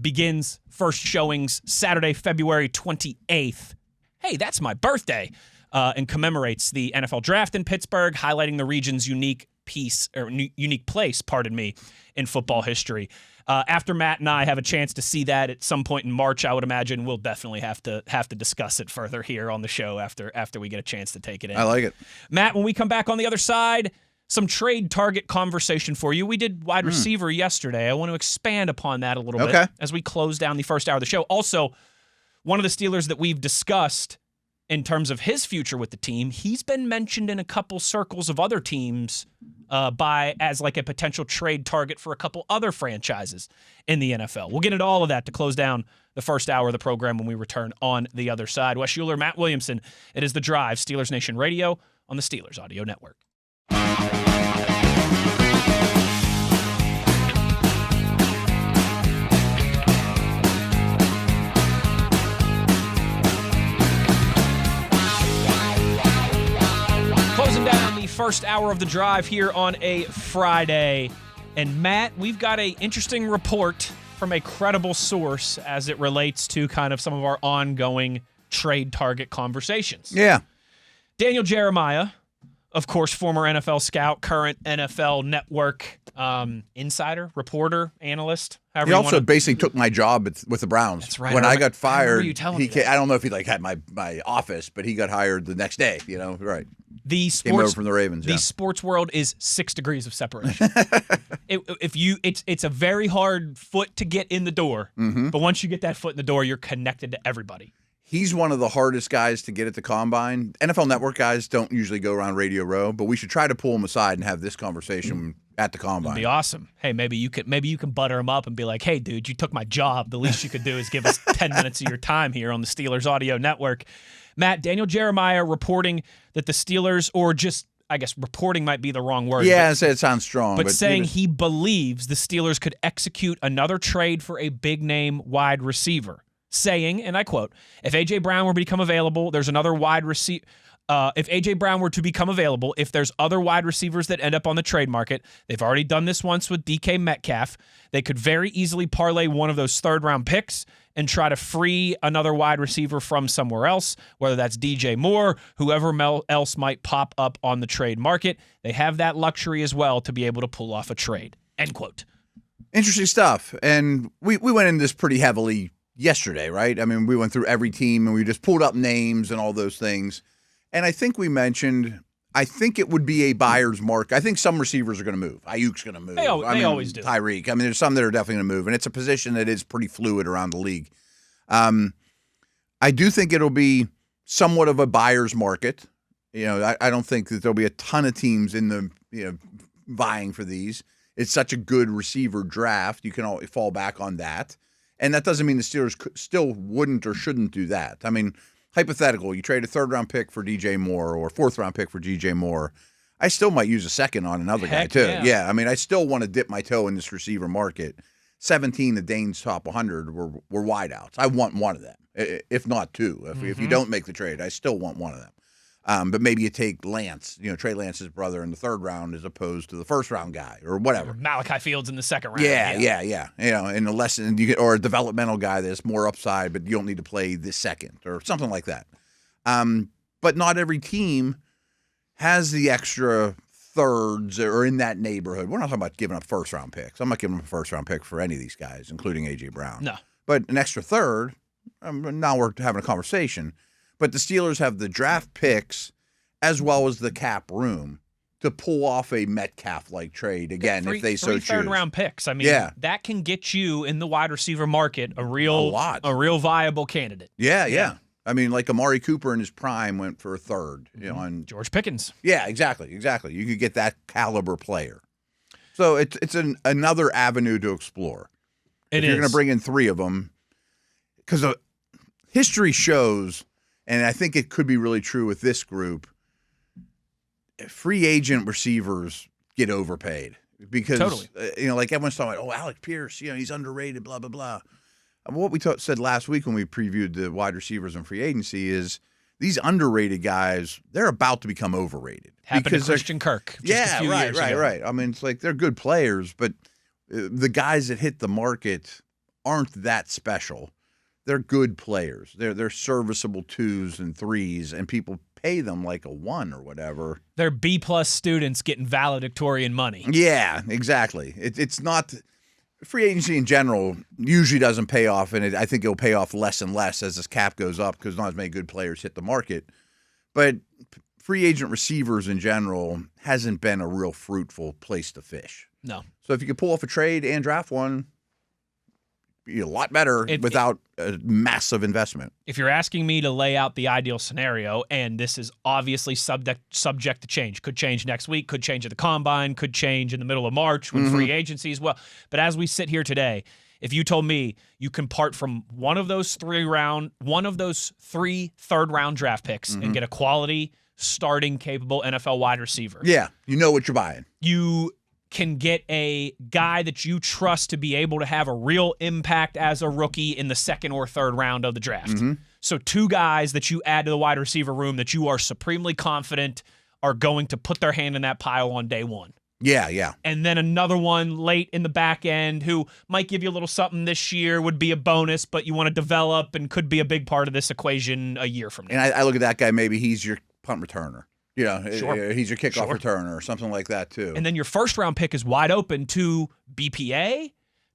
begins first showings Saturday, February 28th. Hey, that's my birthday. And commemorates the NFL Draft in Pittsburgh, highlighting the region's unique place, in football history. After Matt and I have a chance to see that at some point in March, I would imagine we'll definitely have to discuss it further here on the show after we get a chance to take it in. I like it. Matt, when we come back on the other side, some trade target conversation for you. We did wide receiver yesterday. I want to expand upon that a little bit as we close down the first hour of the show. Also, one of the Steelers that we've discussed in terms of his future with the team, he's been mentioned in a couple circles of other teams as like a potential trade target for a couple other franchises in the NFL. We'll get into all of that to close down the first hour of the program when we return on the other side. Wes Uhler, Matt Williamson. It is The Drive, Steelers Nation Radio on the Steelers Audio Network. Closing down the first hour of The Drive here on a Friday. And Matt, we've got an interesting report from a credible source as it relates to kind of some of our ongoing trade target conversations. Yeah. Daniel Jeremiah, of course, former NFL scout, current NFL Network insider, reporter, analyst. He also basically took my job with the Browns. That's right. When I got fired, I don't know if he had my office, but he got hired the next day. You know, right? Came over from the Ravens. The sports world is 6 degrees of separation. It's a very hard foot to get in the door, but once you get that foot in the door, you're connected to everybody. He's one of the hardest guys to get at the combine. NFL Network guys don't usually go around Radio Row, but we should try to pull him aside and have this conversation at the combine. It'd be awesome. Hey, maybe you can butter him up and be like, "Hey, dude, you took my job. The least you could do is give us 10 minutes of your time here on the Steelers Audio Network." Matt, Daniel Jeremiah reporting that the Steelers, or just, I guess reporting might be the wrong word. Yeah, it sounds strong. But saying he believes the Steelers could execute another trade for a big-name wide receiver. Saying, and I quote, if A.J. Brown were to become available, there's another wide receiver. If A.J. Brown were to become available, if there's other wide receivers that end up on the trade market, they've already done this once with DK Metcalf, they could very easily parlay one of those third-round picks and try to free another wide receiver from somewhere else, whether that's DJ Moore, whoever else might pop up on the trade market. They have that luxury as well to be able to pull off a trade. End quote. Interesting stuff. And we went into this pretty heavily yesterday, right? I mean, we went through every team and we just pulled up names and all those things. And I think we mentioned, I think it would be a buyer's market. I think some receivers are going to move. Ayuk's going to move. They always do. Tyreek. I mean, there's some that are definitely going to move. And it's a position that is pretty fluid around the league. I do think it'll be somewhat of a buyer's market. You know, I don't think that there'll be a ton of teams in the, vying for these. It's such a good receiver draft. You can always fall back on that. And that doesn't mean the Steelers still wouldn't or shouldn't do that. I mean, hypothetical, you trade a third-round pick for DJ Moore or a fourth-round pick for DJ Moore. I still might use a second on another guy, too. Yeah, I mean, I still want to dip my toe in this receiver market. 17 of Dane's top 100 were wideouts. I want one of them, if not two. If you don't make the trade, I still want one of them. But maybe you take Lance, Trey Lance's brother in the third round as opposed to the first round guy or whatever. Or Malachi Fields in the second round. Yeah. In the lesson, or a developmental guy that's more upside, but you don't need to play this second or something like that. But not every team has the extra thirds or in that neighborhood. We're not talking about giving up first-round picks. I'm not giving up a first-round pick for any of these guys, including A.J. Brown. No. But an extra third, now we're having a conversation. But the Steelers have the draft picks as well as the cap room to pull off a Metcalf-like trade, again, if they so choose. 3 third-round picks. I mean, that can get you in the wide receiver market a real viable candidate. Yeah. I mean, like Amari Cooper in his prime went for a third. On George Pickens. Yeah, exactly. You could get that caliber player. So it's another avenue to explore. If you're going to bring in 3 of them, because history shows, and I think it could be really true with this group, free agent receivers get overpaid because, like everyone's talking about, Alec Pierce, he's underrated, blah, blah, blah. What we said last week when we previewed the wide receivers in free agency is these underrated guys, they're about to become overrated. Happened to Christian Kirk just a few years ago. Right. I mean, it's like they're good players, but the guys that hit the market aren't that special. They're good players. They're serviceable 2s and 3s, and people pay them like a 1 or whatever. They're B-plus students getting valedictorian money. Yeah, exactly. It's not free agency in general usually doesn't pay off, and I think it'll pay off less and less as this cap goes up because not as many good players hit the market. But free agent receivers in general hasn't been a real fruitful place to fish. No. So if you could pull off a trade and draft one, be a lot better without a massive investment. If you're asking me to lay out the ideal scenario, and this is obviously subject to change, could change next week, could change at the combine, could change in the middle of March when free agency as well. But as we sit here today, if you told me you can part from one of those 3 third-round draft picks and get a quality, starting, capable NFL wide receiver. Yeah, you know what you're buying. You can get a guy that you trust to be able to have a real impact as a rookie in the 2nd or 3rd round of the draft. So 2 guys that you add to the wide receiver room that you are supremely confident are going to put their hand in that pile on day 1. Yeah. And then another one late in the back end who might give you a little something this year, would be a bonus, but you want to develop and could be a big part of this equation a year from now. And I look at that guy, maybe he's your punt returner. Sure. He's your kickoff returner or something like that too. And then your 1st-round pick is wide open to BPA,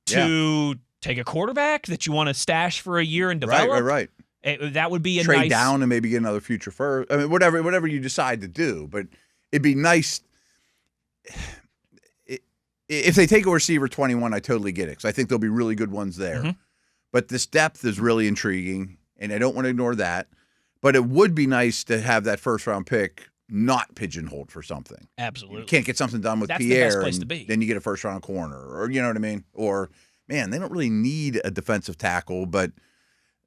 to take a quarterback that you want to stash for a year and develop. Right. That would be a trade nice down and maybe get another future first. I mean, whatever you decide to do. But it'd be nice if they take a receiver 21. I totally get it because I think there'll be really good ones there. But this depth is really intriguing, and I don't want to ignore that. But it would be nice to have that 1st-round pick not pigeonholed for something. Absolutely. You can't get something done with That's Pierre, the best place to be. Then you get a 1st-round corner, or you know what I mean? Or, man, they don't really need a defensive tackle, but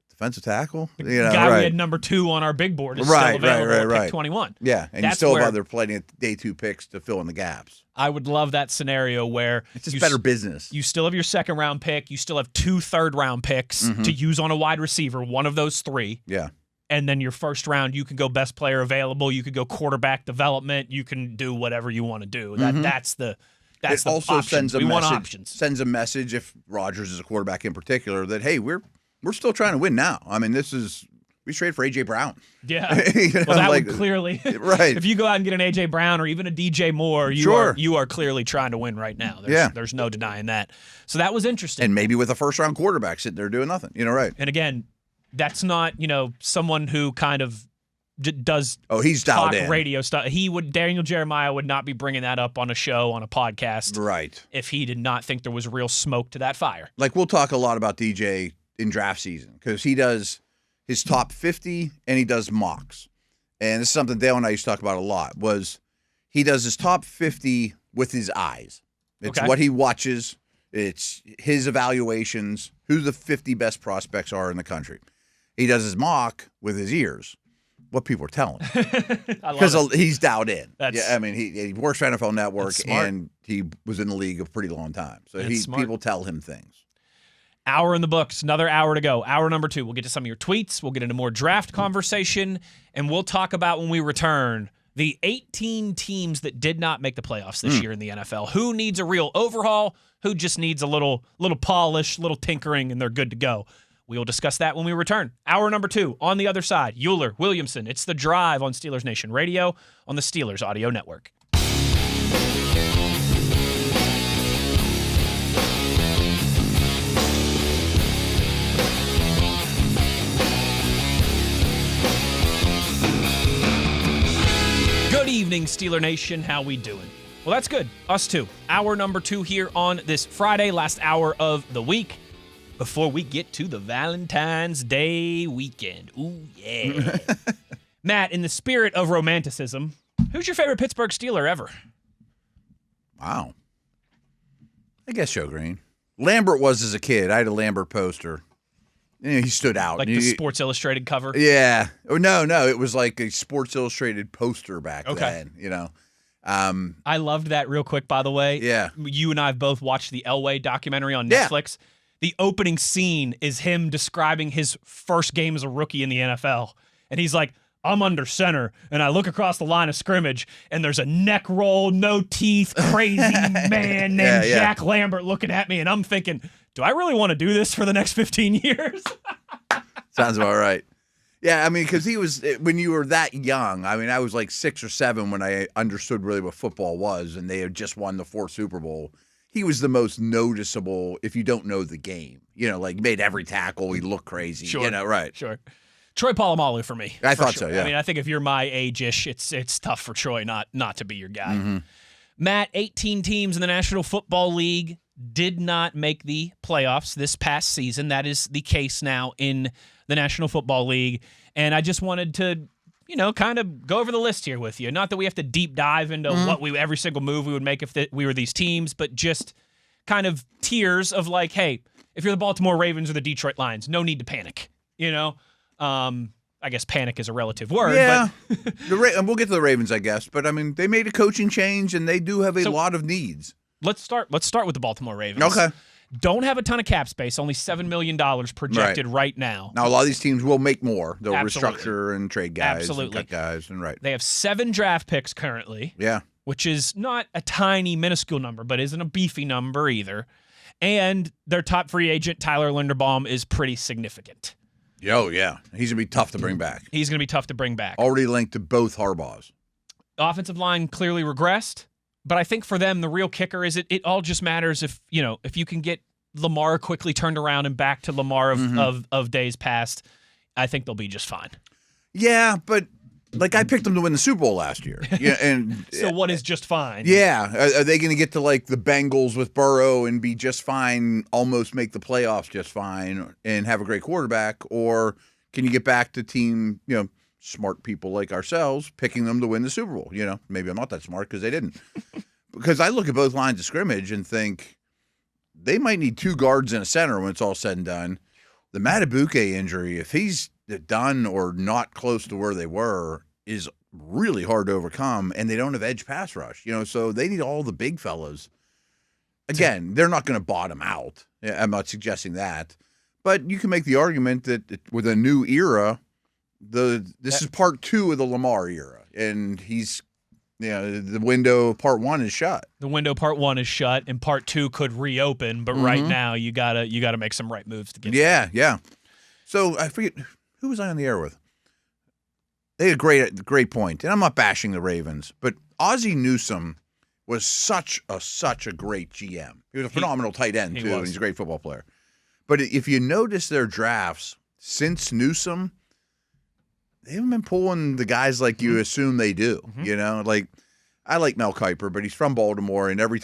defensive tackle? The guy we had number 2 on our big board is still available at pick 21. Yeah, and you still have plenty of day 2 picks to fill in the gaps. I would love that scenario where it's just better business. You still have your 2nd-round pick. You still have 2 3rd-round picks to use on a wide receiver, one of those 3. Yeah. And then your 1st round, you can go best player available. You could go quarterback development. You can do whatever you want to do. That's the also options. Sends a message if Rodgers is a quarterback in particular that hey, we're still trying to win now. I mean, we traded for A.J. Brown. Yeah, well, that would clearly right. If you go out and get an A.J. Brown or even a DJ Moore, you are clearly trying to win right now. There's no denying that. So that was interesting. And maybe with a 1st-round quarterback sitting there doing nothing. Right. And again, that's not, someone who kind of does he's dialed in. Radio stuff. Daniel Jeremiah would not be bringing that up on a show, on a podcast. Right. If he did not think there was real smoke to that fire. Like we'll talk a lot about DJ in draft season because he does his top 50 and he does mocks. And this is something Dale and I used to talk about a lot was he does his top 50 with his eyes. It's what he watches. It's his evaluations, who the 50 best prospects are in the country. He does his mock with his ears, what people are telling him. Because he's dialed in. He works for NFL Network, and he was in the league a pretty long time. So people tell him things. Hour in the books, another hour to go. Hour number 2. We'll get to some of your tweets. We'll get into more draft conversation, and we'll talk about when we return the 18 teams that did not make the playoffs this year in the NFL. Who needs a real overhaul? Who just needs a little polish, little tinkering, and they're good to go. We will discuss that when we return. Hour number 2, on the other side, Uhler, Williamson. It's The Drive on Steelers Nation Radio on the Steelers Audio Network. Good evening, Steeler Nation. How we doing? Well, that's good. Us too. Hour number 2 here on this Friday, last hour of the week, before we get to the Valentine's Day weekend. Ooh, yeah. Matt, in the spirit of romanticism, who's your favorite Pittsburgh Steeler ever? Wow. I guess Joe Green. Lambert was as a kid. I had a Lambert poster. He stood out. Like the Sports Illustrated cover? Yeah. Oh, no. It was like a Sports Illustrated poster back then, I loved that real quick, by the way. Yeah. You and I have both watched the Elway documentary on Netflix. Yeah. The opening scene is him describing his first game as a rookie in the NFL. And he's like, I'm under center, and I look across the line of scrimmage, and there's a neck roll, no teeth, crazy man named Jack Lambert looking at me, and I'm thinking, do I really want to do this for the next 15 years? Sounds about right. Yeah, I mean, because he was, when you were that young, I mean, I was like 6 or 7 when I understood really what football was, and they had just won the 4th Super Bowl. He was the most noticeable if you don't know the game. Like he made every tackle, he looked crazy. Sure. Right. Sure. Troy Polamalu for me. I thought so, yeah. I mean, I think if you're my age-ish, it's tough for Troy not to be your guy. Mm-hmm. Matt, 18 teams in the National Football League did not make the playoffs this past season. That is the case now in the National Football League. And I just wanted to, kind of go over the list here with you. Not that we have to deep dive into every single move we would make if we were these teams, but just kind of tiers of like, hey, if you're the Baltimore Ravens or the Detroit Lions, no need to panic, I guess panic is a relative word. Yeah, but and we'll get to the Ravens, I guess. But, I mean, they made a coaching change, and they do have a lot of needs. Let's start with the Baltimore Ravens. Okay. Don't have a ton of cap space, only $7 million projected right now. Now, a lot of these teams will make more. They'll restructure and trade guys and cut guys. And They have 7 draft picks currently. Yeah. Which is not a tiny, minuscule number, but isn't a beefy number either. And their top free agent, Tyler Linderbaum, is pretty significant. Oh, yeah. He's going to be tough to bring back. Already linked to both Harbaughs. Offensive line clearly regressed, but I think for them, the real kicker is it all just matters if you can get Lamar quickly turned around and back to Lamar of days past, I think they'll be just fine. Yeah, but like I picked them to win the Super Bowl last year. Yeah, and so what is just fine? Yeah, are they going to get to like the Bengals with Burrow and be just fine, almost make the playoffs just fine, and have a great quarterback, or can you get back to team, smart people like ourselves picking them to win the Super Bowl? Maybe I'm not that smart because they didn't. Because I look at both lines of scrimmage and think they might need 2 guards and a center when it's all said and done. The Matabuke injury, if he's done or not close to where they were, is really hard to overcome, and they don't have edge pass rush, so they need all the big fellas. Again, they're not going to bottom out. I'm not suggesting that, but you can make the argument that with a new era, this is part 2 of the Lamar era, and he's the window part 1 is shut. The window part 1 is shut, and part 2 could reopen, but right now you gotta make some right moves to get. Yeah. So I forget. Who was I on the air with? They had a great point, and I'm not bashing the Ravens, but Ozzie Newsome was such a great GM. He was a phenomenal tight end, too, and he's a great football player. But if you notice their drafts, since Newsome, they haven't been pulling the guys like you assume they do, Like, I like Mel Kiper, but he's from Baltimore, and every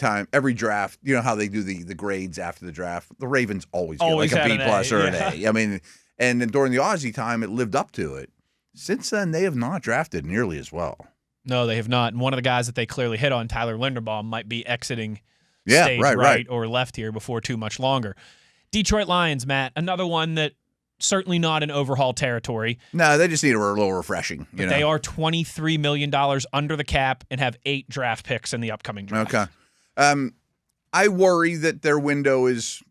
draft, how they do the grades after the draft, the Ravens always get like a B+ or an A. I mean, and then during the Aussie time, it lived up to it. Since then, they have not drafted nearly as well. No, they have not. And one of the guys that they clearly hit on, Tyler Linderbaum, might be exiting stage right or left here before too much longer. Detroit Lions, Matt, another one that certainly not in overhaul territory. No, they just need a little refreshing. They are $23 million under the cap and have 8 draft picks in the upcoming draft. Okay. I worry that their window is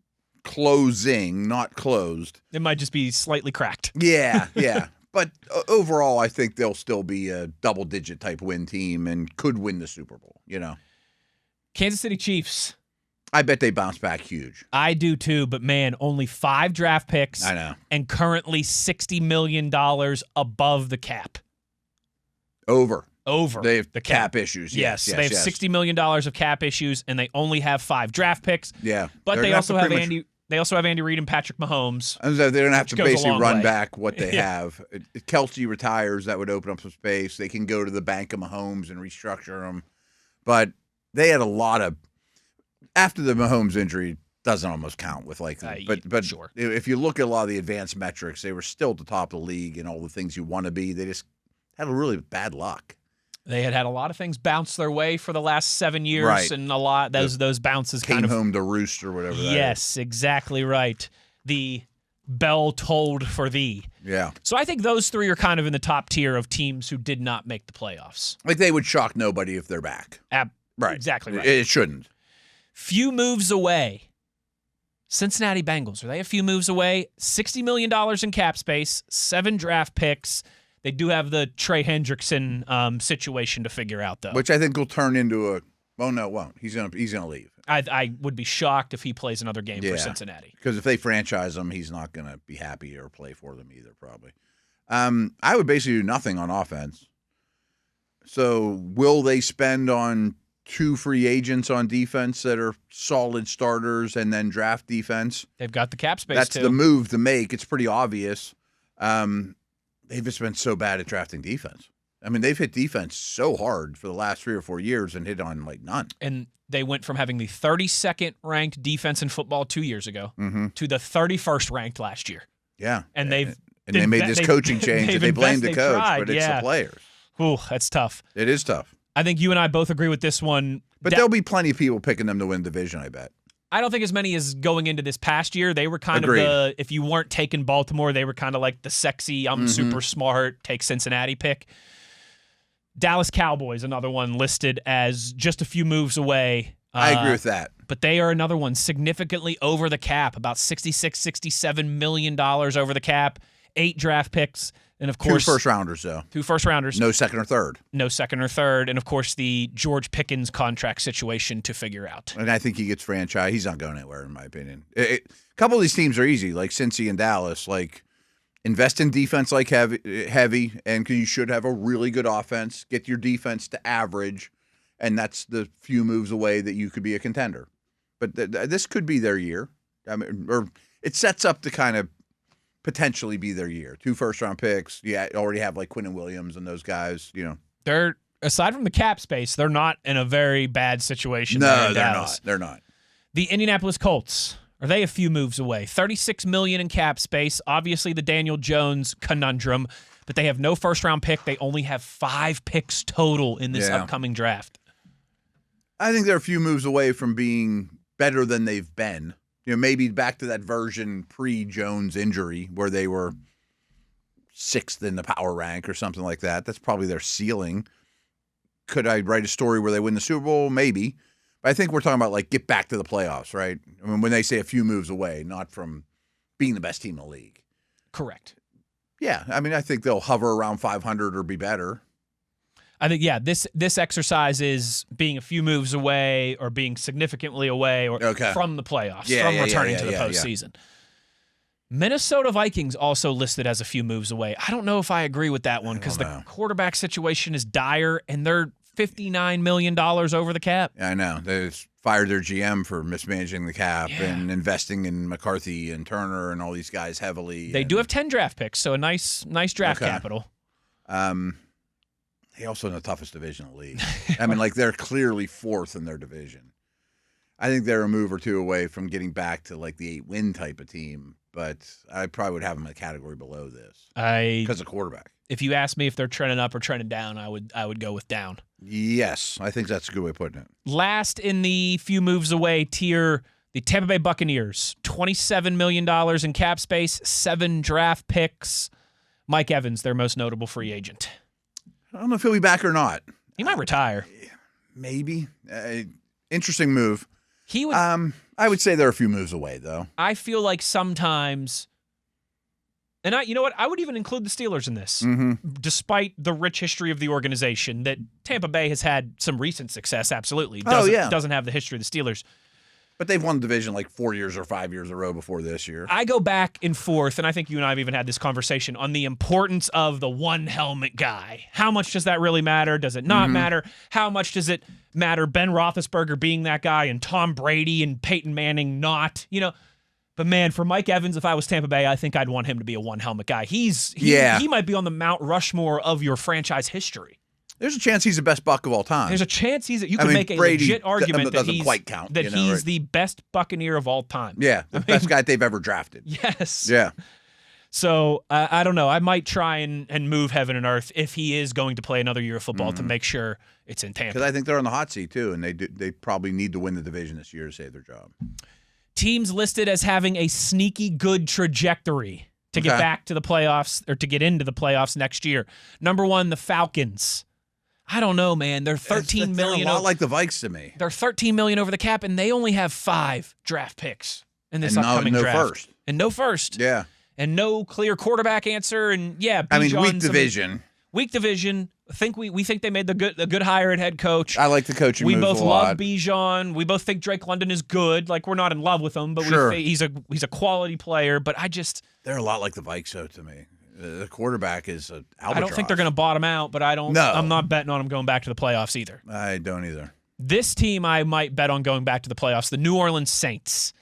closing, not closed. It might just be slightly cracked. Yeah. But overall, I think they'll still be a double-digit type win team and could win the Super Bowl, Kansas City Chiefs. I bet they bounce back huge. I do too, but man, only 5 draft picks. I know. And currently $60 million above the cap. Over. They have the cap issues. Yes. They have $60 million of cap issues, and they only have 5 draft picks. Yeah. But they also have They also have Andy Reid and Patrick Mahomes. And so they're going to have to goes a basically long run way. back what they have. If Kelsey retires, that would open up some space. They can go to the bank of Mahomes and restructure them. But they had a lot of after the Mahomes injury doesn't almost count with like but sure. If you look at a lot of the advanced metrics, they were still at the top of the league and all the things you want to be. They just had a really bad luck. They had a lot of things bounce their way for the last 7 years, Right. and a lot those bounces Came kind of home to roost or whatever. Yes, exactly right. The bell tolled for thee. Yeah. So I think those three are kind of in the top tier of teams who did not make the playoffs. Like they would shock nobody if they're back. Right. Exactly right. It shouldn't. Few moves away. Cincinnati Bengals. Are they a few moves away? $60 million in cap space, 7 draft picks. They do have the Trey Hendrickson situation to figure out, though. Which I think will turn into a. Oh no, it won't. He's gonna leave. I would be shocked if he plays another game for Cincinnati. Because if they franchise him, he's not gonna be happy or play for them either. Probably. I would basically do nothing on offense. So will they spend on 2 free agents on defense that are solid starters and then draft defense? They've got the cap space. That's too. the move to make. It's pretty obvious. They've just been so bad at drafting defense. I mean, they've hit defense so hard for the last 3 or 4 years and hit on like none. And they went from having the 32nd ranked defense in football 2 years ago to the 31st ranked last year. Yeah. And they made this coaching change that they blamed the coach, but it's the players. Ooh, that's tough. It is tough. I think you and I both agree with this one. But there'll be plenty of people picking them to win the division, I bet. I don't think as many as going into this past year. They were kind Agreed. of if you weren't taking Baltimore, they were kind of like the sexy, I'm super smart, take Cincinnati pick. Dallas Cowboys, another one listed as just a few moves away. I agree with that. But they are another one significantly over the cap, about $66, $67 million over the cap, 8 draft picks, and of course 2 first-rounders, though. 2 first-rounders. No second or third. No second or third, and of course the George Pickens contract situation to figure out. And I think he gets franchised. He's not going anywhere, in my opinion. A couple of these teams are easy, like Cincy and Dallas. Like, invest in defense like heavy, and you should have a really good offense. Get your defense to average, and that's the few moves away that you could be a contender. But this could be their year. I mean, or it sets up to kind of potentially be their year. 2 first-round picks. Yeah, already have like Quinn and Williams and those guys. You know, They're aside from the cap space, they're not in a very bad situation. No, they're Dallas. not. They're not. The Indianapolis Colts. Are they a few moves away? $36 million in cap space. Obviously, the Daniel Jones conundrum, but they have no first-round pick. They only have 5 picks total in this upcoming draft. I think they're a few moves away from being better than they've been. You know, maybe back to that version pre-Jones injury where they were 6th in the power rank or something like that. That's probably their ceiling. Could I write a story where they win the Super Bowl? Maybe. But I think we're talking about, like, get back to the playoffs, right? I mean, when they say a few moves away, not from being the best team in the league. Correct. Yeah, I mean, I think they'll hover around 500 or be better. I think, this exercise is being a few moves away or being significantly away or from the playoffs, from returning to the postseason. Minnesota Vikings also listed as a few moves away. I don't know if I agree with that one because the quarterback situation is dire and they're $59 million over the cap. I know. They just fired their GM for mismanaging the cap and investing in McCarthy and Turner and all these guys heavily. They do have 10 draft picks, so a nice draft capital. They also in the toughest division in the league. I mean, like, they're clearly 4th in their division. I think they're a move or 2 away from getting back to, like, the 8-win type of team, but I probably would have them in a category below this because of quarterback. If you ask me if they're trending up or trending down, I would go with down. Yes, I think that's a good way of putting it. Last in the few moves away tier, the Tampa Bay Buccaneers, $27 million in cap space, 7 draft picks. Mike Evans, their most notable free agent. I don't know if he'll be back or not. He might retire. Maybe. Interesting move. He would. I would say they're a few moves away, though. I feel like sometimes, and you know what? I would even include the Steelers in this, despite the rich history of the organization. That Tampa Bay has had some recent success. Absolutely. Doesn't have the history of the Steelers. But they've won the division like 4 years or 5 years in a row before this year. I go back and forth, and I think you and I have even had this conversation on the importance of the one helmet guy. How much does that really matter? Does it not matter? How much does it matter Ben Roethlisberger being that guy and Tom Brady and Peyton Manning not? You know, But man, for Mike Evans, if I was Tampa Bay, I think I'd want him to be a one-helmet guy. He might be on the Mount Rushmore of your franchise history. There's a chance he's the best Buck of all time. There's a chance you can make a legit argument that he's quite count, he's the best Buccaneer of all time. Yeah, the best guy they've ever drafted. Yes. Yeah. So I don't know. I might try and move heaven and earth if he is going to play another year of football to make sure it's in Tampa. Because I think they're on the hot seat too, and they probably need to win the division this year to save their job. Teams listed as having a sneaky good trajectory to get back to the playoffs or to get into the playoffs next year. Number 1, the Falcons. I don't know, man. They're $13 million. They're a lot like the Vikes to me. They're $13 million over the cap, and they only have 5 draft picks in this upcoming draft. First. And no first. Yeah. And no clear quarterback answer. And weak division. Weak division. We think they made the good hire at head coach. I like the coaching. We moves both a love lot. Bijan. We both think Drake London is good. Like, we're not in love with him, but he's a quality player. But they're a lot like the Vikes though to me. The quarterback is an albatross. I don't think they're going to bottom out, but I'm not betting on them going back to the playoffs either. I don't either. This team I might bet on going back to the playoffs, the New Orleans Saints.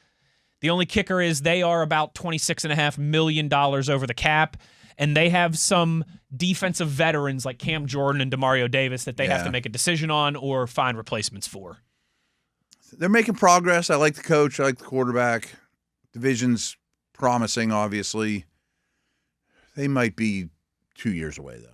The only kicker is they are about $26.5 million over the cap, and they have some defensive veterans like Cam Jordan and Demario Davis that they have to make a decision on or find replacements for. They're making progress. I like the coach. I like the quarterback. Division's promising, obviously. They might be 2 years away, though.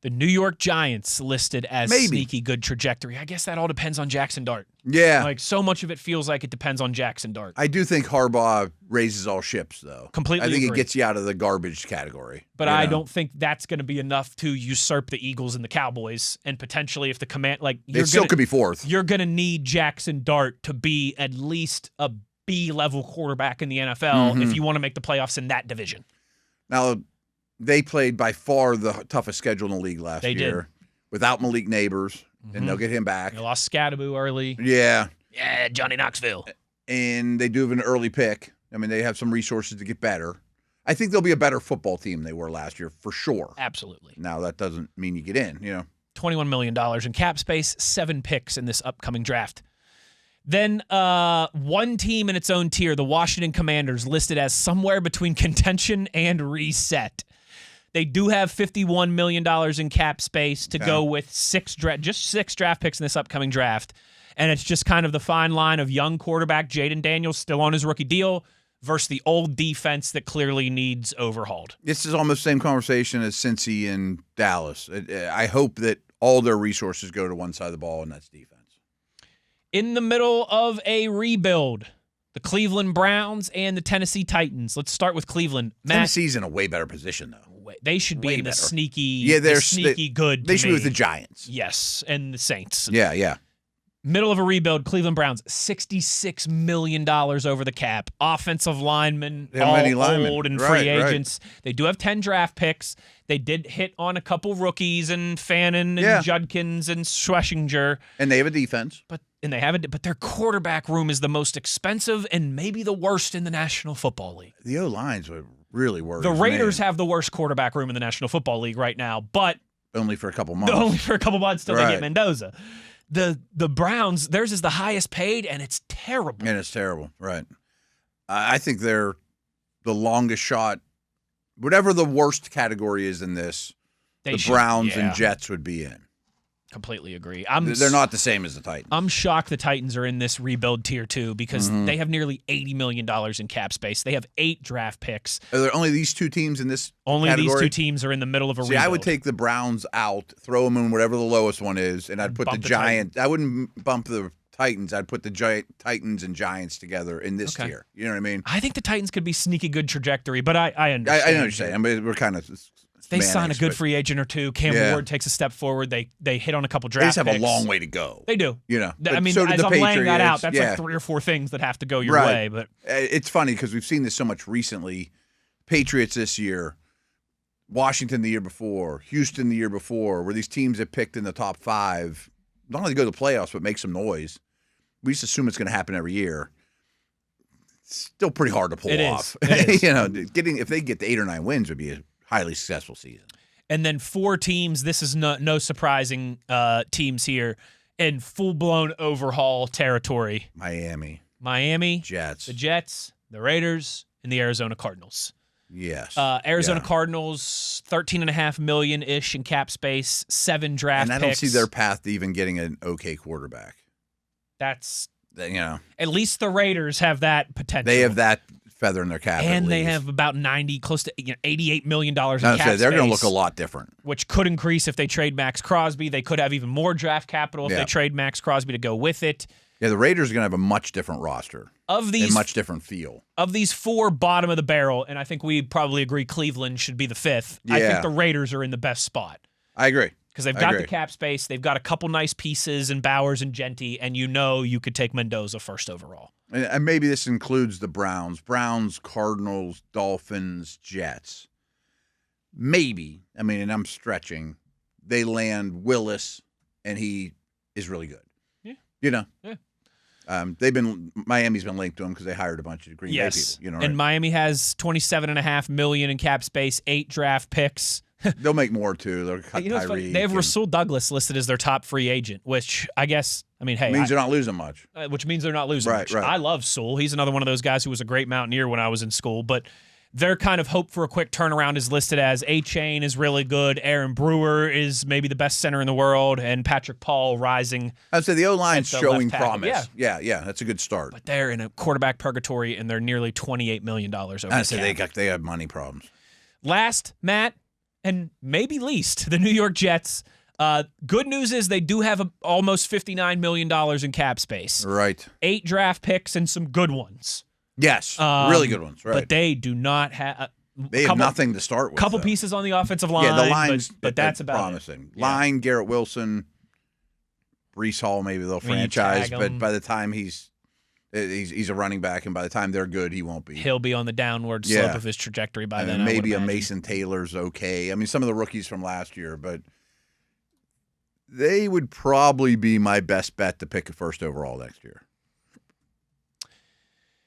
The New York Giants listed as sneaky good trajectory. I guess that all depends on Jackson Dart. Yeah. Like, so much of it feels like it depends on Jackson Dart. I do think Harbaugh raises all ships, though. Completely I think agree. it gets you out of the garbage category. But I don't think that's going to be enough to usurp the Eagles and the Cowboys. And potentially if the command, like, they still could be fourth. You're going to need Jackson Dart to be at least a B-level quarterback in the NFL if you want to make the playoffs in that division. Now, they played by far the toughest schedule in the league last year. Without Malik Neighbors, and they'll get him back. They lost Scadaboo early. Yeah. Yeah, Johnny Knoxville. And they do have an early pick. I mean, they have some resources to get better. I think they'll be a better football team than they were last year, for sure. Absolutely. Now, that doesn't mean you get in, $21 million in cap space, 7 picks in this upcoming draft. Then one team in its own tier, the Washington Commanders, listed as somewhere between contention and reset. They do have $51 million in cap space to go with 6 draft picks in this upcoming draft. And it's just kind of the fine line of young quarterback Jaden Daniels still on his rookie deal versus the old defense that clearly needs overhauled. This is almost the same conversation as Cincy and Dallas. I hope that all their resources go to one side of the ball, and that's defense. In the middle of a rebuild, the Cleveland Browns and the Tennessee Titans. Let's start with Cleveland. Tennessee's in a way better position, though. They should be in the sneaky, good. They should be with the Giants. Yes, and the Saints. Yeah. Middle of a rebuild, Cleveland Browns, $66 million over the cap. Offensive linemen, old and free agents. Right. They do have 10 draft picks. They did hit on a couple rookies and Fannin and Judkins and Schlesinger. And they have a defense. But their quarterback room is the most expensive and maybe the worst in the National Football League. The O-lines would really worry. The Raiders have the worst quarterback room in the National Football League right now, but only for a couple months. Till they get Mendoza. The Browns, theirs is the highest paid, and it's terrible. Right. I think they're the longest shot. Whatever the worst category is in this, the Browns and Jets would be in. Completely agree. They're not the same as the Titans. I'm shocked the Titans are in this rebuild tier 2 because they have nearly $80 million in cap space. They have 8 draft picks. Are there only these 2 teams in this category? These 2 teams are in the middle of a rebuild. I would take the Browns out, throw them in whatever the lowest one is, and I'd put the Giants. I wouldn't bump the Titans. I'd put the Titans and Giants together in this tier. You know what I mean? I think the Titans could be sneaky good trajectory, but I understand. I know what you're saying. I mean, we're kind of... They sign a good free agent or two. Cam Ward takes a step forward. They hit on a couple draft picks. They just have a long way to go. They do. I mean, so as I'm laying that out, that's like 3 or 4 things that have to go your way. But it's funny because we've seen this so much recently. Patriots this year, Washington the year before, Houston the year before, where these teams have picked in the top 5, not only go to the playoffs, but make some noise. We just assume it's going to happen every year. It's still pretty hard to pull off. It is. If they get to 8 or 9 wins would be a highly successful season. And then 4 teams, this is no surprising teams here, in full-blown overhaul territory. Miami. Jets. The Jets. The Raiders and the Arizona Cardinals. Yes. Arizona Cardinals, $13.5 million-ish in cap space, 7 draft picks. And I don't see their path to even getting an okay quarterback. That's, at least the Raiders have that potential. They have that feather in their cap. And they have about close to $88 million in cap space. They're going to look a lot different. Which could increase if they trade Max Crosby. They could have even more draft capital if they trade Max Crosby to go with it. Yeah, the Raiders are going to have a much different roster. And much different feel. Of these 4 bottom of the barrel, and I think we probably agree Cleveland should be the 5th, Yeah. I think the Raiders are in the best spot. I agree. Because they've got the cap space, they've got a couple nice pieces in Bowers and Genty, and you could take Mendoza first overall. And maybe this includes the Browns. Browns, Cardinals, Dolphins, Jets. Maybe, and I'm stretching, they land Willis, and he is really good. Yeah. Yeah. Miami's been linked to him because they hired a bunch of Green Bay people. And Miami has $27.5 million in cap space, 8 draft picks. They'll make more too. They'll cut Tyreek. They have Rasul Douglas listed as their top free agent, which I guess means they're not losing much. Which means they're not losing much. Right. I love Sewell. He's another one of those guys who was a great Mountaineer when I was in school, but their kind of hope for a quick turnaround is listed as A-Chain is really good, Aaron Brewer is maybe the best center in the world, and Patrick Paul rising. I'd say the O-line's showing promise. Yeah, that's a good start. But they're in a quarterback purgatory, and they're nearly $28 million over the cap. They have money problems. Last, Matt, and maybe least, the New York Jets. Good news is they do have almost $59 million in cap space. Right. 8 draft picks and some good ones. Yes, really good ones. Right. But they do not have. They have nothing to start with. Couple pieces on the offensive line. Yeah, the line's but that's about promising. Line, Garrett Wilson, Breece Hall, maybe they'll franchise, but by the time he's a running back, and by the time they're good, he won't be. He'll be on the downward slope of his trajectory by then. Maybe a Mason Taylor's okay. Some of the rookies from last year, but they would probably be my best bet to pick a first overall next year.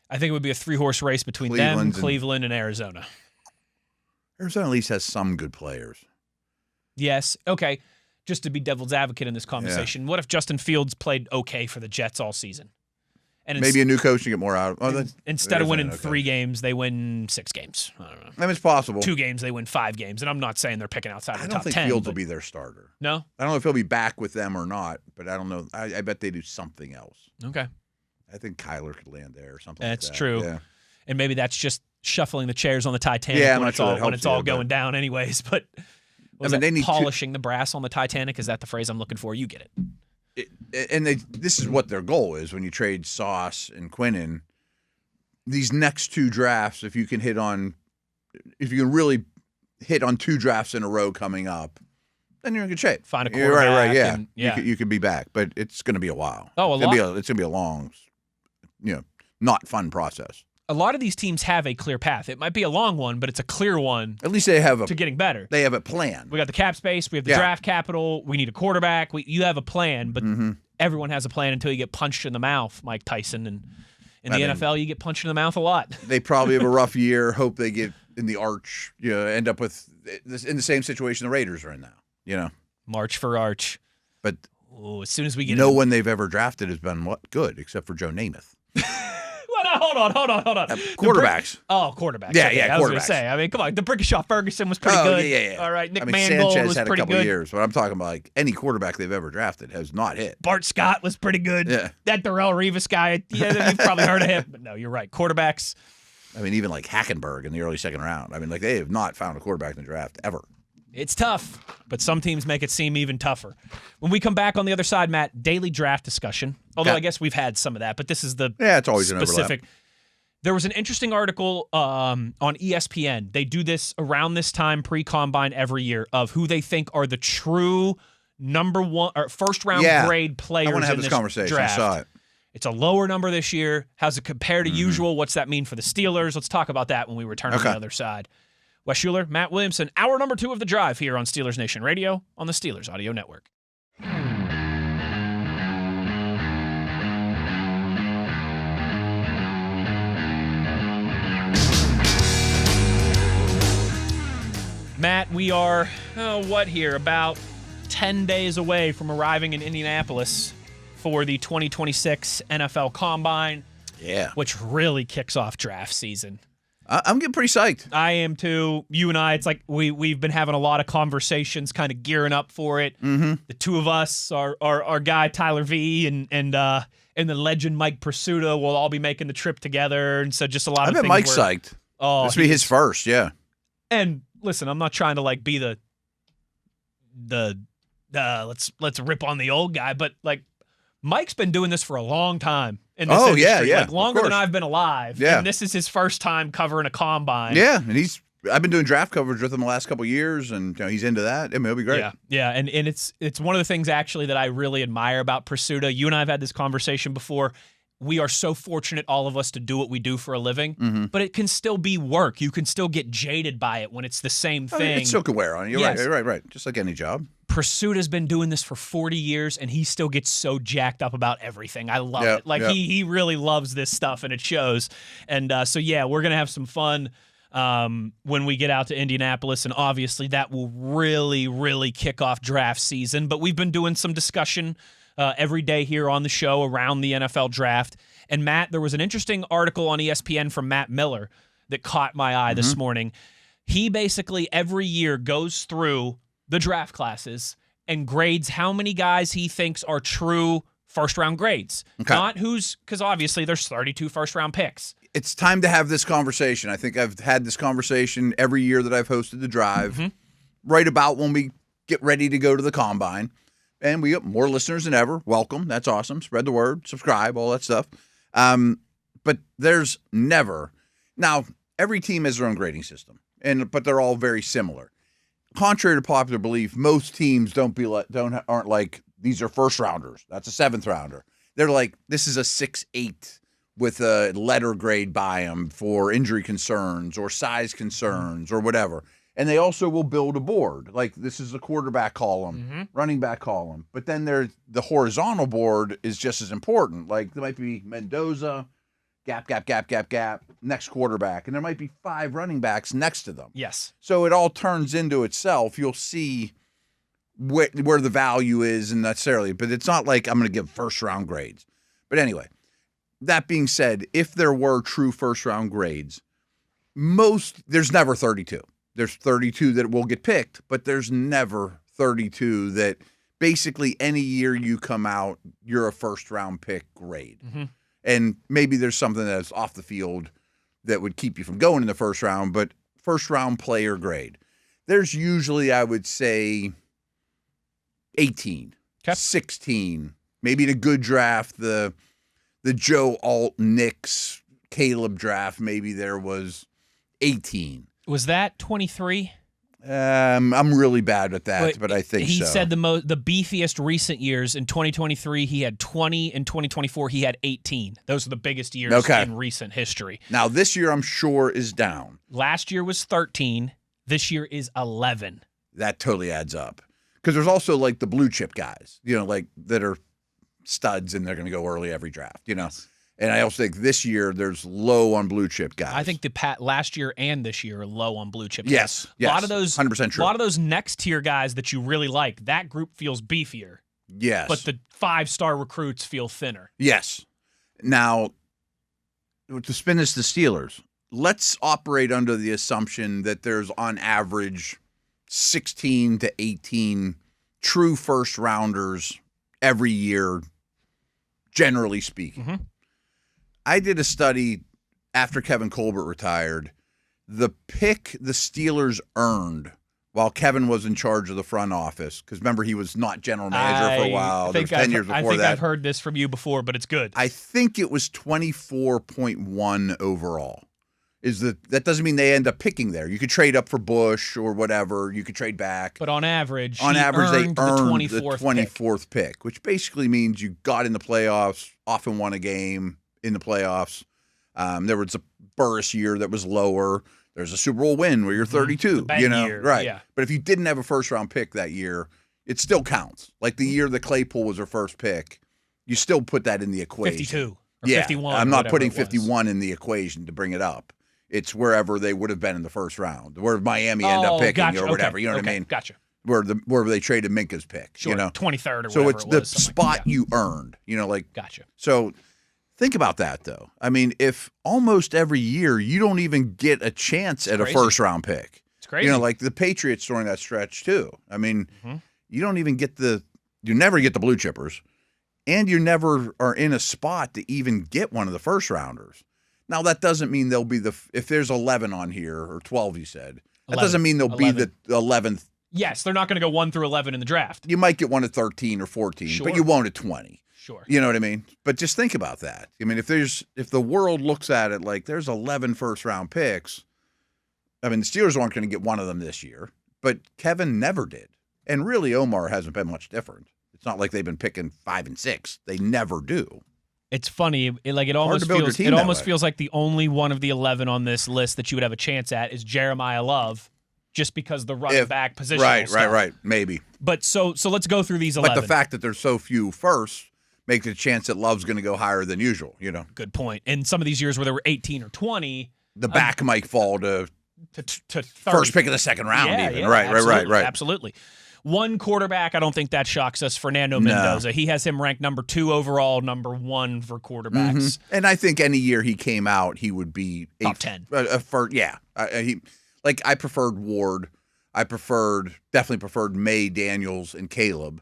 I think it would be a 3-horse race between Cleveland and Arizona. Arizona at least has some good players. Yes. Okay. Just to be devil's advocate in this conversation, what if Justin Fields played okay for the Jets all season? And maybe a new coach to get more out of it. Instead of winning 3 games, they win 6 games. I don't know. It's possible. 2 games, they win 5 games. And I'm not saying they're picking outside the top 10. I don't think Fields will be their starter. No? I don't know if he'll be back with them or not, but I don't know. I bet they do something else. Okay. I think Kyler could land there or something That's like that. true. Yeah. And maybe that's just shuffling the chairs on the Titanic when it's all going down anyways. But they need polishing the brass on the Titanic. Is that the phrase I'm looking for? You get it. This is what their goal is when you trade Sauce and Quinnen. These next 2 drafts, if you can really hit on 2 drafts in a row coming up, then you're in good shape. Find a quarterback. Right. Yeah. You could be back, but it's going to be a while. Oh, it's going to be a long, not fun process. A lot of these teams have a clear path. It might be a long one, but it's a clear one. At least they have to getting better. They have a plan. We got the cap space. We have the draft capital. We need a quarterback. You have a plan, but everyone has a plan until you get punched in the mouth, Mike Tyson. And in the NFL, you get punched in the mouth a lot. They probably have a rough year. Hope they get in the arch. End up with in the same situation the Raiders are in now. March for arch. But as soon as we get no one they've ever drafted has been good except for Joe Namath. Hold on. Quarterbacks. Quarterbacks. Yeah, I was going to say. Come on. The Brickashaw Ferguson was pretty good. Yeah. All right. Nick Mangold Sanchez was had pretty a couple good. Years, but I'm talking about any quarterback they've ever drafted has not hit. Bart Scott was pretty good. Yeah. That Darrelle Revis guy, you've probably heard of him. But no, you're right. Quarterbacks. Even like Hackenberg in the early second round. They have not found a quarterback in the draft ever. It's tough, but some teams make it seem even tougher. When we come back on the other side, Matt, daily draft discussion. Although I guess we've had some of that, but this is the it's always specific. An overlap. There was an interesting article on ESPN. They do this around this time pre-combine every year of who they think are the true number 1 or first round grade players. I want to have this conversation. Draft. I saw it. It's a lower number this year. How's it compare to usual? What's that mean for the Steelers? Let's talk about that when we return on the other side. Wes Uhler, Matt Williamson, hour number 2 of The Drive here on Steelers Nation Radio on the Steelers Audio Network. Matt, we are, about 10 days away from arriving in Indianapolis for the 2026 NFL Combine. Yeah. which really kicks off draft season. I'm getting pretty psyched. I am too. You and I, it's like we've been having a lot of conversations, kind of gearing up for it. Mm-hmm. The two of us, our guy Tyler V and the legend Mike Pursuta will all be making the trip together, and so just a lot I of bet things. Mike's psyched. Oh, this will be his first, yeah. And listen, I'm not trying to like be the let's rip on the old guy, but like Mike's been doing this for a long time. In this industry, yeah, like longer than I've been alive. Yeah. And this is his first time covering a combine. Yeah, and I've been doing draft coverage with him the last couple of years, and he's into that. I mean, it'll be great. Yeah, and it's one of the things actually that I really admire about Pursuta. You and I have had this conversation before. We are so fortunate, all of us, to do what we do for a living, but it can still be work. You can still get jaded by it when it's the same thing. It still can wear on you. Yes. Right. Just like any job. Pursuita's been doing this for 40 years, and he still gets so jacked up about everything. I love it. Like, he really loves this stuff, and it shows. And so, yeah, we're going to have some fun when we get out to Indianapolis, and obviously that will really, really kick off draft season. But we've been doing some discussion every day here on the show around the NFL draft. And, Matt, there was an interesting article on ESPN from Matt Miller that caught my eye this morning. He basically every year goes through the draft classes and grades how many guys he thinks are true first-round grades. Okay. Not because obviously there's 32 first-round picks. It's time to have this conversation. I think I've had this conversation every year that I've hosted the drive, right about when we get ready to go to the combine. And we got more listeners than ever. Welcome. That's awesome. Spread the word. Subscribe, all that stuff. But there's never – now, every team has their own grading system, but they're all very similar. Contrary to popular belief, most teams aren't like, these are first rounders. That's a seventh rounder. They're like, this is a 6-8 with a letter grade by them for injury concerns or size concerns or whatever. And they also will build a board. Like, this is the quarterback column, running back column. But then the horizontal board is just as important. Like, there might be Mendoza, gap, next quarterback. And there might be 5 running backs next to them. Yes. So it all turns into itself. You'll see where the value is and necessarily. But it's not like I'm going to give first-round grades. But anyway, that being said, if there were true first-round grades, there's never 32. There's 32 that will get picked, but there's never 32 that basically any year you come out, you're a first-round pick grade. And maybe there's something that's off the field that would keep you from going in the first round, but first-round player grade. There's usually, I would say, 18, 16. Maybe in a good draft, the Joe Alt, Knicks, Caleb draft, maybe there was 18. Was that 23? I'm really bad at that, but I think he so. He said the beefiest recent years. In 2023, he had 20. In 2024, he had 18. Those are the biggest years in recent history. Now, this year, I'm sure, is down. Last year was 13. This year is 11. That totally adds up. Because there's also, like, the blue chip guys, like, that are studs, and they're going to go early every draft, Yes. And I also think this year there's low on blue chip guys. I think last year and this year are low on blue chip guys. Yes. A lot of those 100% true. A lot of those next tier guys that you really like, that group feels beefier. Yes. But the 5-star recruits feel thinner. Yes. Now, to spin this to Steelers, let's operate under the assumption that there's on average 16 to 18 true first rounders every year, generally speaking. I did a study after Kevin Colbert retired. The pick the Steelers earned while Kevin was in charge of the front office, because remember, he was not general manager for a while. There was 10 years before that. I think I've heard this from you before, but it's good. I think it was 24.1 overall. That doesn't mean they end up picking there. You could trade up for Bush or whatever. You could trade back. But on average, they earned the 24th pick, which basically means you got in the playoffs, often won a game in the playoffs. There was a Burris year that was lower. There's a Super Bowl win where you're 32, year, right? Yeah. But if you didn't have a first-round pick that year, it still counts. Like the year that Claypool was their first pick, you still put that in the equation. 52 or 51. I'm not putting 51 in the equation to bring it up. It's wherever they would have been in the first round, where Miami ended up picking or whatever. You know what I mean? Gotcha. Where they traded Minka's pick. Sure, 23rd or so whatever it's the spot you earned. Gotcha. So Think about that, though. I mean, if almost every year you don't even get a chance at a first-round pick. It's crazy. You know, like the Patriots during that stretch, too. I mean, you don't even get you never get the blue chippers, and you never are in a spot to even get one of the first-rounders. Now, that doesn't mean they'll be if there's 11 on here, or 12, you said. That doesn't mean they'll be the 11th. Yes, they're not going to go 1 through 11 in the draft. You might get one at 13 or 14, but you won't at 20. Sure. You know what I mean? But just think about that. I mean, if the world looks at it like there's 11 first-round picks, I mean, the Steelers aren't going to get one of them this year, but Kevin never did. And really, Omar hasn't been much different. It's not like they've been picking 5 and 6. They never do. It's funny. It almost feels like the only one of the 11 on this list that you would have a chance at is Jeremiah Love, just because the running back position. Right. Maybe. But so let's go through these 11. But the fact that there's so few first makes a chance that Love's going to go higher than usual, you know. Good point. And some of these years where there were 18 or 20, the back might fall to 30. First pick of the second round even. Yeah, Right. Absolutely. One quarterback, I don't think that shocks us, Fernando Mendoza. He has him ranked number 2 overall, number 1 for quarterbacks. And I think any year he came out, he would be top 10. I preferred Ward. I definitely preferred May, Daniels, and Caleb.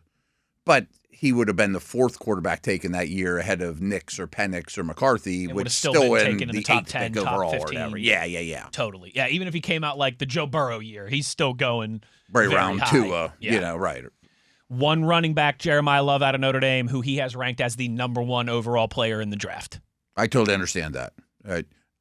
But he would have been the 4th quarterback taken that year ahead of Nix or Penix or McCarthy, which still in the top 10, top 15. Or whatever. Yeah. Totally. Yeah, even if he came out like the Joe Burrow year, he's still going right very round high. 2, right. One running back, Jeremiah Love out of Notre Dame, who he has ranked as the number 1 overall player in the draft. I totally understand that.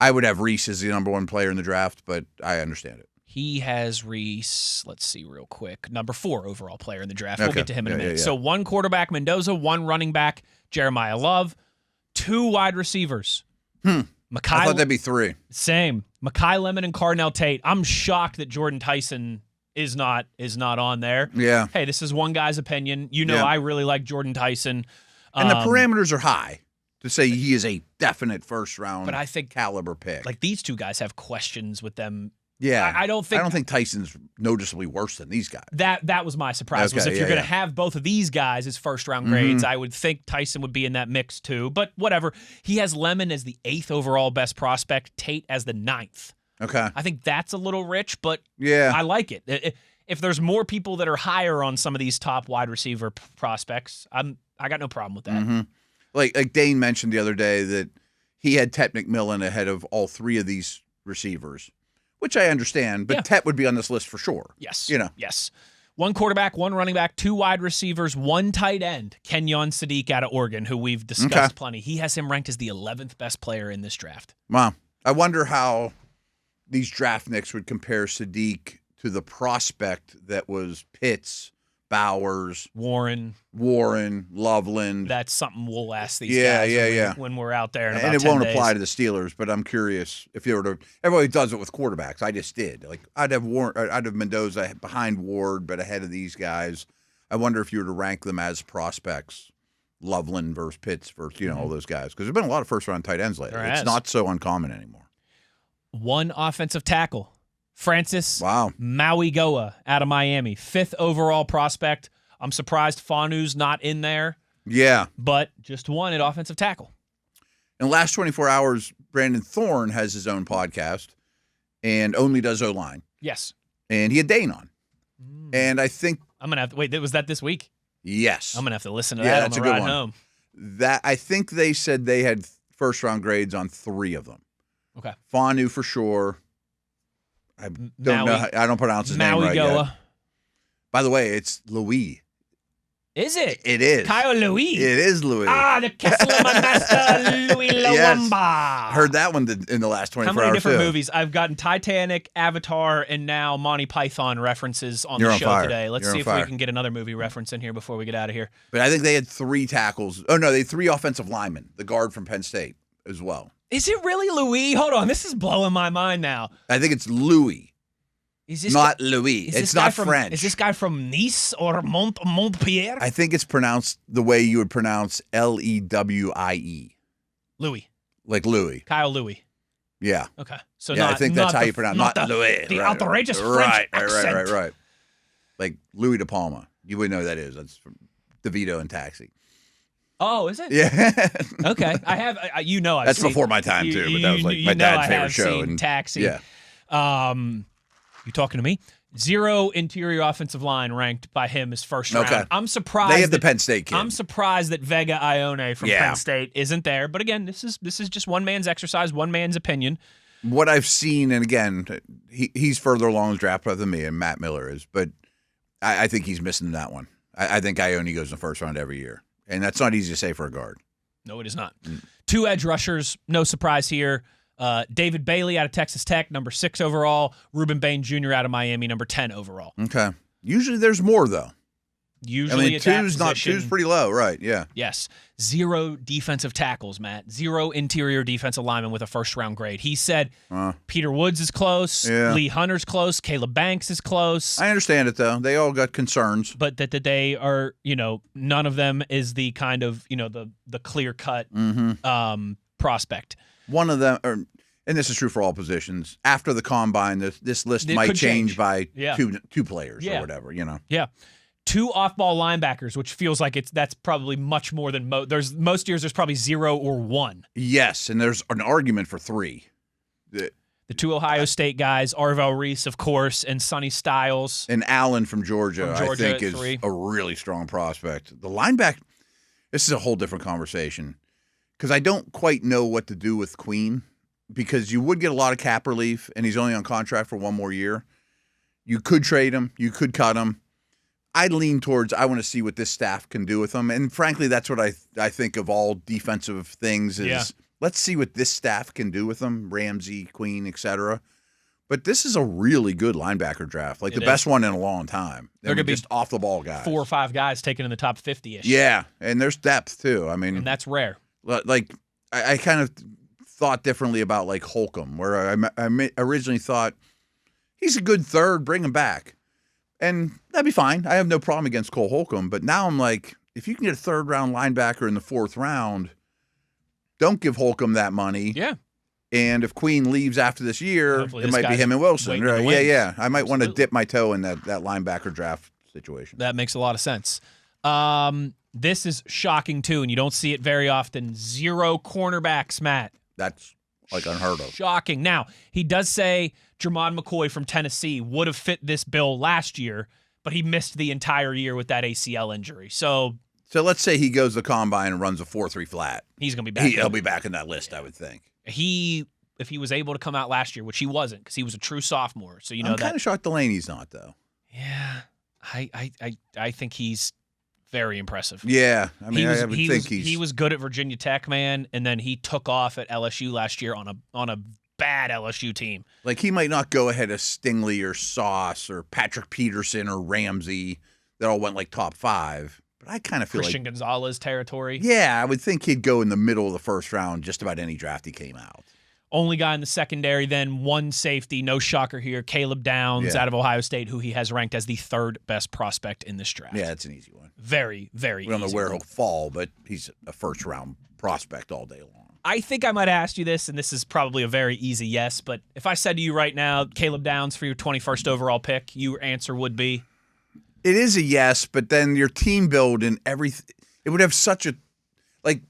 I would have Reese as the number 1 player in the draft, but I understand it. He has Reese, let's see real quick, number 4 overall player in the draft. We'll get to him in a minute. So 1 quarterback, Mendoza, 1 running back, Jeremiah Love, 2 wide receivers. I thought that'd be 3. Same. Mekhi Lemon and Cardinal Tate. I'm shocked that Jordan Tyson is not on there. Yeah. Hey, this is one guy's opinion. I really like Jordan Tyson. And the parameters are high to say he is a definite first-round but I think caliber pick. Like these 2 guys have questions with them. Yeah, I don't think Tyson's noticeably worse than these guys. That was my surprise. Was if you're going to have both of these guys as first round grades, I would think Tyson would be in that mix too. But whatever. He has Lemon as the 8th overall best prospect, Tate as the 9th. Okay, I think that's a little rich, but I like it. If there's more people that are higher on some of these top wide receiver prospects, I got no problem with that. Like Dane mentioned the other day that he had Tet McMillan ahead of all 3 of these receivers. Which I understand, but Tet would be on this list for sure. Yes. Yes. 1 quarterback, 1 running back, 2 wide receivers, 1 tight end, Kenyon Sadiq out of Oregon, who we've discussed plenty. He has him ranked as the 11th best player in this draft. Wow. I wonder how these draft nicks would compare Sadiq to the prospect that was Pitts, Bowers, Warren, Loveland. That's something we'll ask these guys when we're out there in about 10 days. And it won't apply to the Steelers, but I'm curious if you were to. Everybody does it with quarterbacks. I just did. Like I'd have Mendoza behind Ward, but ahead of these guys. I wonder if you were to rank them as prospects, Loveland versus Pitts versus all those guys, because there've been a lot of first-round tight ends lately. It's not so uncommon anymore. 1 offensive tackle. Francis Mauigoa out of Miami, 5th overall prospect. I'm surprised Fanu's not in there. Yeah. But just 1 at offensive tackle. In the last 24 hours, Brandon Thorne has his own podcast and only does O-line. Yes. And he had Dane on. And I think... I'm going to have to... Wait, was that this week? Yes. I'm going to have to listen to that on the ride home. I think they said they had first-round grades on 3 of them. Okay. Fanu for sure. I don't know. I don't pronounce his name right yet. By the way, it's Louis. Is it? It is. Kyle Louis. It is Louis. The Kessler master, Louis Luamba. Yes. Heard that one in the last 24 hours. How many different movies? I've gotten Titanic, Avatar, and now Monty Python references on the show today. Let's see if we can get another movie reference in here before we get out of here. But I think they had 3 tackles. Oh, no, they had 3 offensive linemen. The guard from Penn State as well. Is it really Louis? Hold on. This is blowing my mind now. I think it's Louis. Not Louis. It's not French. Is this guy from Nice or Montpellier? I think it's pronounced the way you would pronounce Lewie. Louis. Like Louis. Kyle Louis. Yeah. Okay. So I think that's how you pronounce it. Not Louis. The outrageous French accent. Right. Like Louis De Palma. You wouldn't know who that is. That's from DeVito and Taxi. Oh, is it? Yeah. Okay. I have. I've That's seen, before my time too, but that was like my dad's favorite show. And Taxi. Yeah. You talking to me? 0 interior offensive line ranked by him as first round. Okay. I'm surprised. They have the Penn State kid. I'm surprised that Vega Ione from Penn State isn't there. But again, this is just one man's exercise, one man's opinion. What I've seen, and again, he's further along the draft path than me, and Matt Miller is, but I think he's missing that one. I think Ione goes in the first round every year, and that's not easy to say for a guard. No, it is not. 2 edge rushers, no surprise here. David Bailey out of Texas Tech, number 6 overall. Reuben Bain Jr. out of Miami, number 10 overall. Okay. Usually there's more, though. Usually two's pretty low, right? Yeah. Yes. 0 defensive tackles, Matt. 0 interior defensive linemen with a first-round grade. He said Peter Woods is close. Yeah. Lee Hunter's close. Caleb Banks is close. I understand it, though. They all got concerns. But that they are, none of them is the kind of, the clear-cut prospect. One of them, and this is true for all positions, after the combine, this list might change by two players or whatever, Yeah. 2 off-ball linebackers, which feels like that's probably much more than most years. There's probably 0 or 1. Yes, and there's an argument for 3. The 2 Ohio State guys, Arvell Reese, of course, and Sonny Styles. And Allen from Georgia I think, is 3. a really strong prospect. The linebacker, this is a whole different conversation because I don't quite know what to do with Queen because you would get a lot of cap relief, and he's only on contract for 1 more year. You could trade him. You could cut him. I'd lean towards I want to see what this staff can do with him. And frankly, that's what I think of all defensive things is let's see what this staff can do with them, Ramsey, Queen, etc. But this is a really good linebacker draft, like the best one in a long time. They're going to be just off-the-ball guys. 4 or 5 guys taken in the top 50-ish. Yeah, and there's depth, too. I mean, and that's rare. Like, I kind of thought differently about, like, Holcomb, where I originally thought he's a good third, bring him back. And that'd be fine. I have no problem against Cole Holcomb. But now I'm like, if you can get a third-round linebacker in the 4th round, don't give Holcomb that money. Yeah. And if Queen leaves after this year, it might be him and Wilson. Right? Yeah. I might want to dip my toe in that linebacker draft situation. That makes a lot of sense. This is shocking, too, and you don't see it very often. 0 cornerbacks, Matt. That's like unheard of. Shocking. Now, he does say Jermon McCoy from Tennessee would have fit this bill last year, but he missed the entire year with that ACL injury. So let's say he goes to the combine and runs a 4.3 flat. He's going to be back. He'll be back in that list, I would think. If he was able to come out last year, which he wasn't because he was a true sophomore. So I'm kind of shocked Delaney's not, though. Yeah, I think he's very impressive. Yeah, I mean, I would think he was good at Virginia Tech, man, and then he took off at LSU last year on a bad LSU team. Like he might not go ahead of Stingley or Sauce or Patrick Peterson or Ramsey that all went like top 5. But I kind of feel Christian Gonzalez territory. Yeah, I would think he'd go in the middle of the 1st round just about any draft he came out. Only guy in the secondary, then 1 safety, no shocker here, Caleb Downs out of Ohio State, who he has ranked as the 3rd best prospect in this draft. Yeah, that's an easy one. Very, very easy. We don't know where he'll fall, but he's a 1st-round prospect all day long. I think I might ask you this, and this is probably a very easy yes, but if I said to you right now, Caleb Downs for your 21st overall pick, your answer would be? It is a yes, but then your team build and everything, it would have such a, like,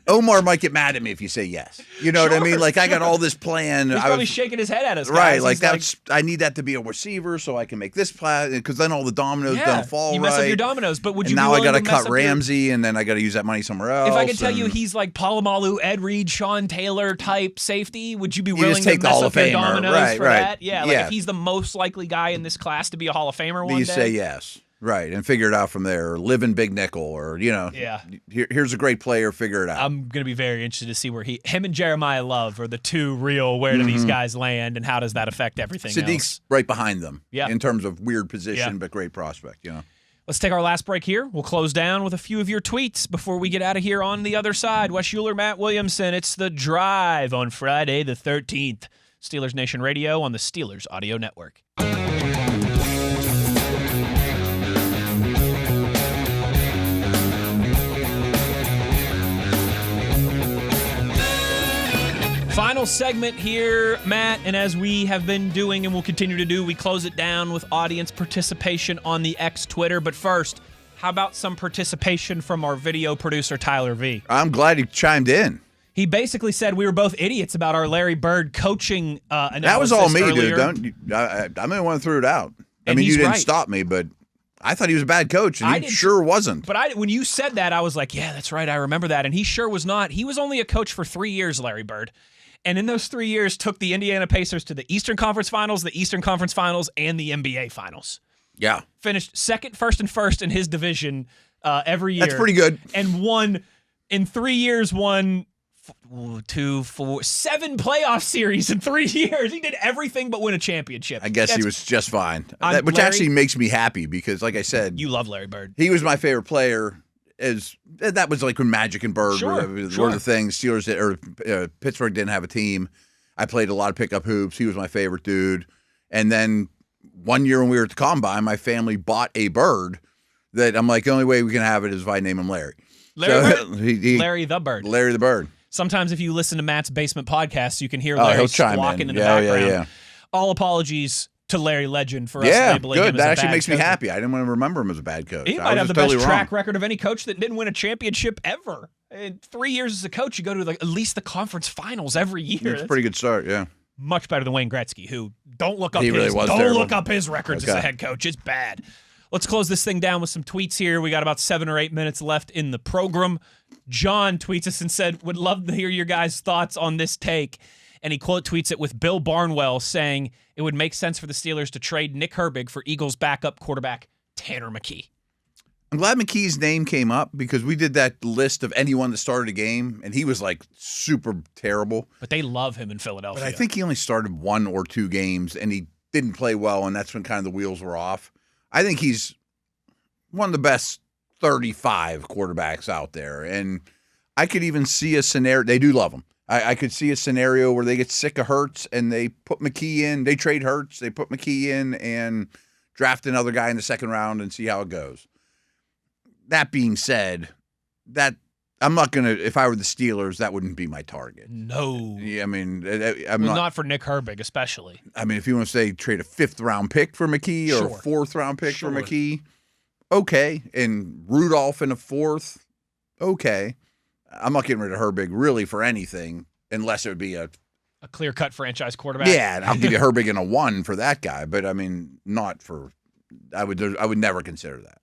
Omar might get mad at me if you say yes. You know what I mean? Like I got all this plan. He's probably shaking his head at us. Right, guys. like that's. I need that to be a receiver so I can make this plan because then all the dominoes don't fall. You mess up your dominoes, but would you? Now I got to cut Ramsey, and then I got to use that money somewhere else. If I could tell you he's like Palomalu, Ed Reed, Sean Taylor type safety, would you be willing just take to mess the up your dominoes for that? Yeah, like if he's the most likely guy in this class to be a Hall of Famer one day. You say yes. Right, and figure it out from there, or live in Big Nickel, or, here's a great player, figure it out. I'm going to be very interested to see where him and Jeremiah Love are the 2 real, where do these guys land, and how does that affect everything Sadiq's right behind them in terms of weird position, Yeah. but great prospect, Let's take our last break here. We'll close down with a few of your tweets before we get out of here on the other side. Wes Uhler, Matt Williamson, it's The Drive on Friday the 13th. Steelers Nation Radio on the Steelers Audio Network. Final segment here, Matt, and as we have been doing and will continue to do, we close it down with audience participation on the X Twitter. But first, How about some participation from our video producer, Tyler V? I'm glad he chimed in. He basically said we were both idiots about our Larry Bird coaching analysis. That was all me, earlier. dude. I'm the one who threw it out. And you he's didn't right. stop me, but I thought he was a bad coach, and he sure wasn't. But when you said that, I was like, yeah, that's right. I remember that. And he sure was not. He was only a coach for 3 years, Larry Bird. And in those 3 years, took the Indiana Pacers to the Eastern Conference Finals, the Eastern Conference Finals, and the NBA Finals. Yeah. Finished second, first in his division every year. That's pretty good. And won, in 3 years, won 2, 4, 7 playoff series in 3 years. He did everything but win a championship. I guess he was just fine. Which Larry, actually makes me happy because, like I said, you love Larry Bird. He was my favorite player. That was like when Magic and Bird were the things. Steelers Pittsburgh didn't have a team. I played a lot of pickup hoops. He was my favorite dude. And then one year when we were at the Combine, my family bought a bird that I'm like, the only way we can have it is if I name him Larry. Larry the Bird. Larry the Bird. Sometimes if you listen to Matt's Basement podcast, you can hear Larry squawking in the background. Yeah. All apologies to Larry Legend for us labeling him as a bad That actually makes coach. me happy. I didn't want to remember him as a bad coach. He might have the best track record of any coach that didn't win a championship ever. In 3 years as a coach, you go to at least the conference finals every year. That's a pretty good start, yeah. Much better than Wayne Gretzky, who don't look up his records as a head coach. It's bad. Let's close this thing down with some tweets here. We got about 7 or 8 minutes left in the program. John tweets us and said, would love to hear your guys' thoughts on this take. And he quote tweets it with Bill Barnwell saying it would make sense for the Steelers to trade Nick Herbig for Eagles backup quarterback Tanner McKee. I'm glad McKee's name came up because we did that list of anyone that started a game, and he was like super terrible. But they love him in Philadelphia. But I think he only started 1 or 2 games, and he didn't play well, and that's when kind of the wheels were off. I think he's one of the best 35 quarterbacks out there, and I could even see a scenario. They do love him. I could see a scenario where they get sick of Hurts and they put McKee in. They trade Hurts, they put McKee in, and draft another guy in the second round and see how it goes. That being said, that I'm not going to, if I were the Steelers, that wouldn't be my target. No. Yeah, I mean, not for Nick Herbig, especially. I mean, if you want to say trade a 5th-round pick for McKee or a 4th-round pick for McKee, okay. And Rudolph in a 4th, okay. I'm not getting rid of Herbig really for anything unless it would be a clear-cut franchise quarterback. Yeah, and I'll give you Herbig in a 1 for that guy, but I mean, not for. I would never consider that.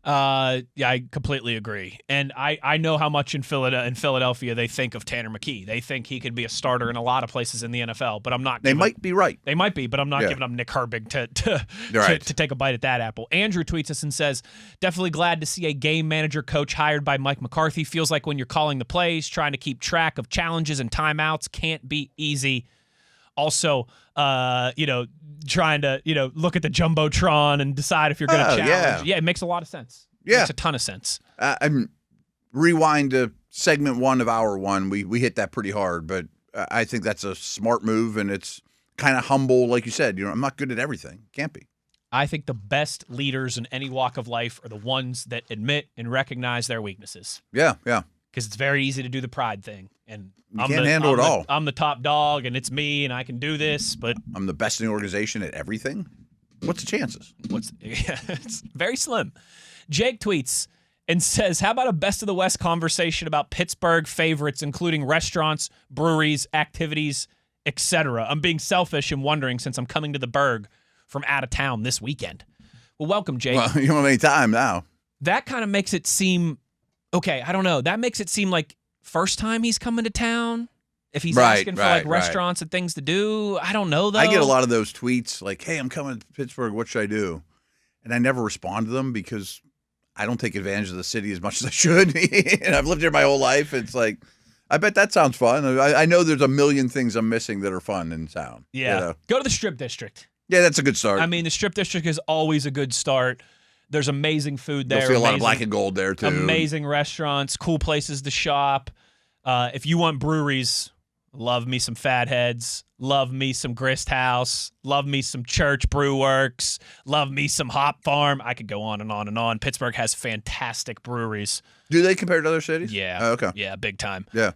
Yeah, I completely agree. And I know how much in Philadelphia they think of Tanner McKee. They think he could be a starter in a lot of places in the NFL, but I'm not. They might be right. They might be, but I'm not giving up Nick Herbig to take a bite at that apple. Andrew tweets us and says, definitely glad to see a game manager coach hired by Mike McCarthy. Feels like when you're calling the plays, trying to keep track of challenges and timeouts can't be easy. Also, trying to, look at the Jumbotron and decide if you're going to challenge. Yeah, it makes a lot of sense. Yeah. It makes a ton of sense. Rewind to segment 1 of hour 1. We hit that pretty hard, but I think that's a smart move, and it's kind of humble, like you said. I'm not good at everything. Can't be. I think the best leaders in any walk of life are the ones that admit and recognize their weaknesses. Yeah. Because it's very easy to do the pride thing. And you can't handle it all. I'm the top dog, and it's me, and I can do this, but I'm the best in the organization at everything? What's the chances? It's very slim. Jake tweets and says, how about a best of the West conversation about Pittsburgh favorites, including restaurants, breweries, activities, etc.? I'm being selfish and wondering since I'm coming to the Berg from out of town this weekend. Well, welcome, Jake. Well, you don't have any time now. That kind of makes it seem, okay, I don't know. That makes it seem like first time he's coming to town. If he's asking for restaurants and things to do, I don't know, though. I get a lot of those tweets like, hey, I'm coming to Pittsburgh. What should I do? And I never respond to them because I don't take advantage of the city as much as I should. And I've lived here my whole life. It's like, I bet that sounds fun. I know there's a million things I'm missing that are fun in town. Yeah. Go to the Strip District. Yeah, that's a good start. I mean, the Strip District is always a good start. There's amazing food there. You'll see a lot of black and gold there, too. Amazing restaurants, cool places to shop. If you want breweries, love me some Fatheads, love me some Grist House, love me some Church Brew Works, love me some Hop Farm. I could go on and on and on. Pittsburgh has fantastic breweries. Do they compare to other cities? Yeah. Oh, okay. Yeah, big time. Yeah.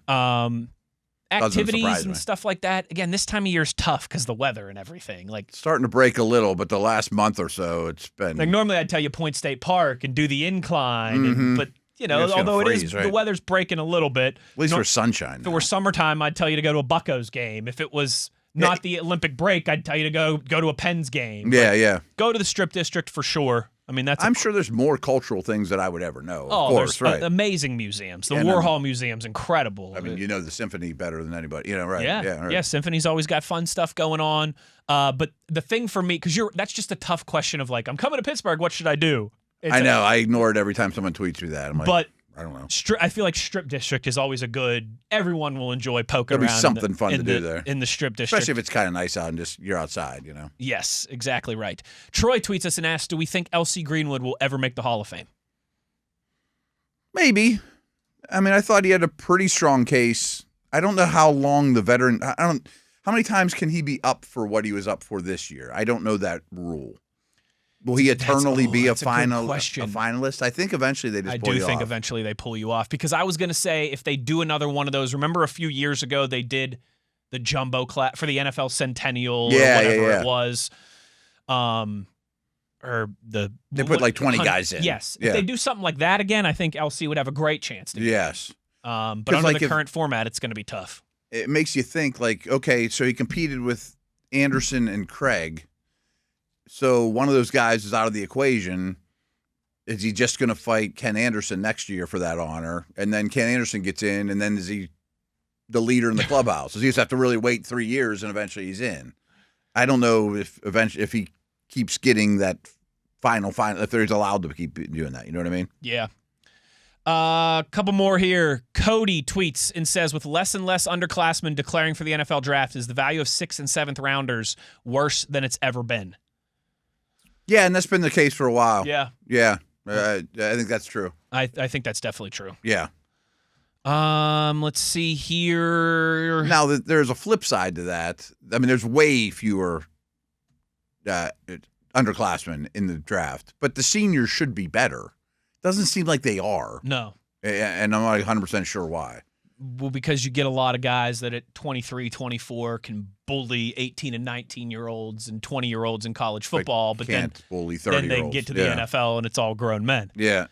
activities and stuff like that. Again, this time of year is tough because the weather and everything. Like It's starting to break a little, but the last month or so, it's been like normally I'd tell you Point State Park and do the incline, but you know, although freeze, it is right? the weather's breaking a little bit. At least for sunshine. If it were summertime, I'd tell you to go to a Buccos game. If it was not the Olympic break, I'd tell you to go to a Pens game. Yeah. Go to the Strip District for sure. I mean, I'm sure there's more cultural things that I would ever know. Oh, of course, there's right. Amazing museums. The Warhol Museum's incredible. I mean, you know the symphony better than anybody. You know, right? Yeah, Right. Symphony's always got fun stuff going on. But the thing for me, because that's just a tough question of like, I'm coming to Pittsburgh. What should I do? I know. I ignore it every time someone tweets me that. I'm like, but I don't know. I feel like Strip District is always a good. Everyone will enjoy poking There'll be around. something fun to do there in the Strip District, especially if it's kind of nice out and just you're outside. You know. Yes, exactly right. Troy tweets us and asks, "Do we think LC Greenwood will ever make the Hall of Fame?" Maybe. I mean, I thought he had a pretty strong case. I don't know how long the veteran. How many times can he be up for what he was up for this year? I don't know that rule. Will he eternally be a finalist? I think eventually they just pull you off. I do think eventually they pull you off because I was going to say if they do another one of those, remember a few years ago they did the jumbo class for the NFL Centennial or whatever it was. Or they put like 20 guys in. Yes. If they do something like that again, I think LC would have a great chance to. Yes. But under the current format, it's going to be tough. It makes you think like, okay, so he competed with Anderson and Craig. So one of those guys is out of the equation. Is he just going to fight Ken Anderson next year for that honor? And then Ken Anderson gets in, and then is he the leader in the clubhouse? Does he just have to really wait 3 years and eventually he's in? I don't know if he keeps getting that final, if he's allowed to keep doing that. You know what I mean? Yeah. A couple more here. Cody tweets and says, with less and less underclassmen declaring for the NFL draft, is the value of 6th and 7th rounders worse than it's ever been? Yeah, and that's been the case for a while. Yeah. I think that's true. I think that's definitely true. Yeah. Let's see here. Now, there's a flip side to that. I mean, there's way fewer underclassmen in the draft, but the seniors should be better. Doesn't seem like they are. No. And I'm not 100% sure why. Well, because you get a lot of guys that at 23, 24 can bully 18 and 19-year-olds and 20-year-olds in college football, but then bully 30-year-olds. Then they get to the NFL and it's all grown men. Yeah.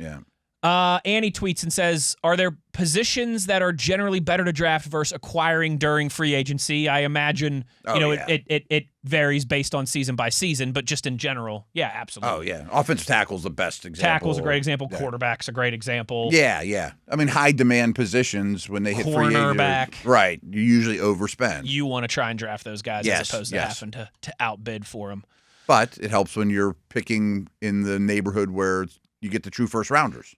Annie tweets and says, are there positions that are generally better to draft versus acquiring during free agency? I imagine, it varies based on season by season, but just in general, yeah, absolutely. Oh, yeah. Offensive tackle's the best example. Tackle's a great example. Yeah. Quarterback's a great example. Yeah. I mean, high-demand positions when they hit free agency. Cornerback. Right. You usually overspend. You want to try and draft those guys as opposed to having to outbid for them. But it helps when you're picking in the neighborhood where you get the true first-rounders.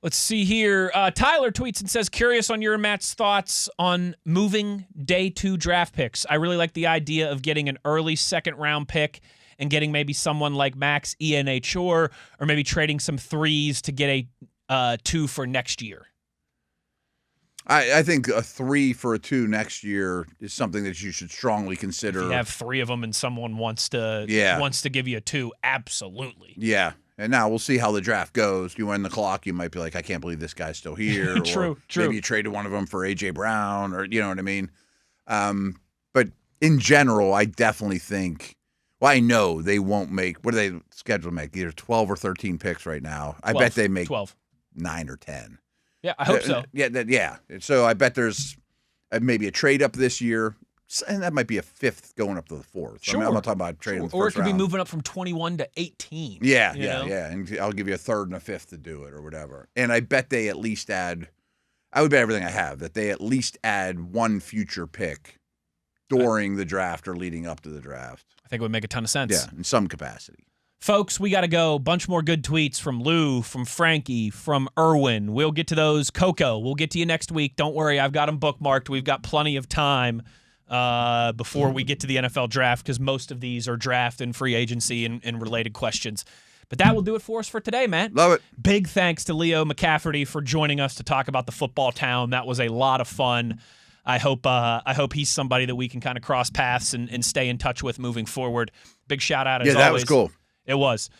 Let's see here. Tyler tweets and says, curious on your and Matt's thoughts on moving day 2 draft picks. I really like the idea of getting an early second-round pick and getting maybe someone like Max ENH or maybe trading some 3s to get a 2 for next year. I think a 3 for a 2 next year is something that you should strongly consider. If you have 3 of them and someone wants to give you a 2, absolutely. Yeah. And now we'll see how the draft goes. You win the clock, you might be like, I can't believe this guy's still here. True. Maybe you traded one of them for A.J. Brown or you know what I mean? But in general, I definitely think, I know they won't make, what do they schedule to make? Either 12 or 13 picks right now. 12, I bet they make 12. 9 or 10. Yeah, I hope so. Yeah. So I bet there's maybe a trade up this year. And that might be a 5th going up to the 4th. Sure. I mean, I'm not talking about trading the first round. Or it could be round. moving up from 21 to 18. Yeah. And I'll give you a 3rd and a 5th to do it or whatever. And I bet they at least I would bet everything I have, that they at least add one future pick during the draft or leading up to the draft. I think it would make a ton of sense. Yeah, in some capacity. Folks, we got to go. Bunch more good tweets from Lou, from Frankie, from Erwin. We'll get to those. Coco, we'll get to you next week. Don't worry, I've got them bookmarked. We've got plenty of time before we get to the NFL draft because most of these are draft and free agency and related questions. But that will do it for us for today, Matt. Love it. Big thanks to Leo McCafferty for joining us to talk about the football town. That was a lot of fun. I hope he's somebody that we can kind of cross paths and stay in touch with moving forward. Big shout out as always. Yeah, that was cool. It was.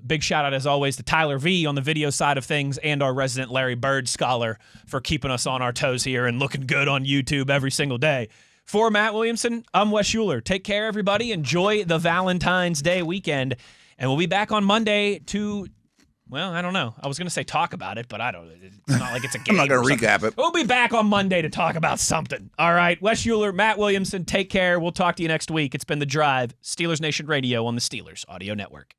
Big shout out, as always, to Tyler V on the video side of things and our resident Larry Bird scholar for keeping us on our toes here and looking good on YouTube every single day. For Matt Williamson, I'm Wes Uhler. Take care, everybody. Enjoy the Valentine's Day weekend. And we'll be back on Monday to, well, I don't know. I was going to say talk about it, but I don't. It's not like it's a game. I'm not going to recap it. We'll be back on Monday to talk about something. All right. Wes Uhler, Matt Williamson, take care. We'll talk to you next week. It's been The Drive, Steelers Nation Radio on the Steelers Audio Network.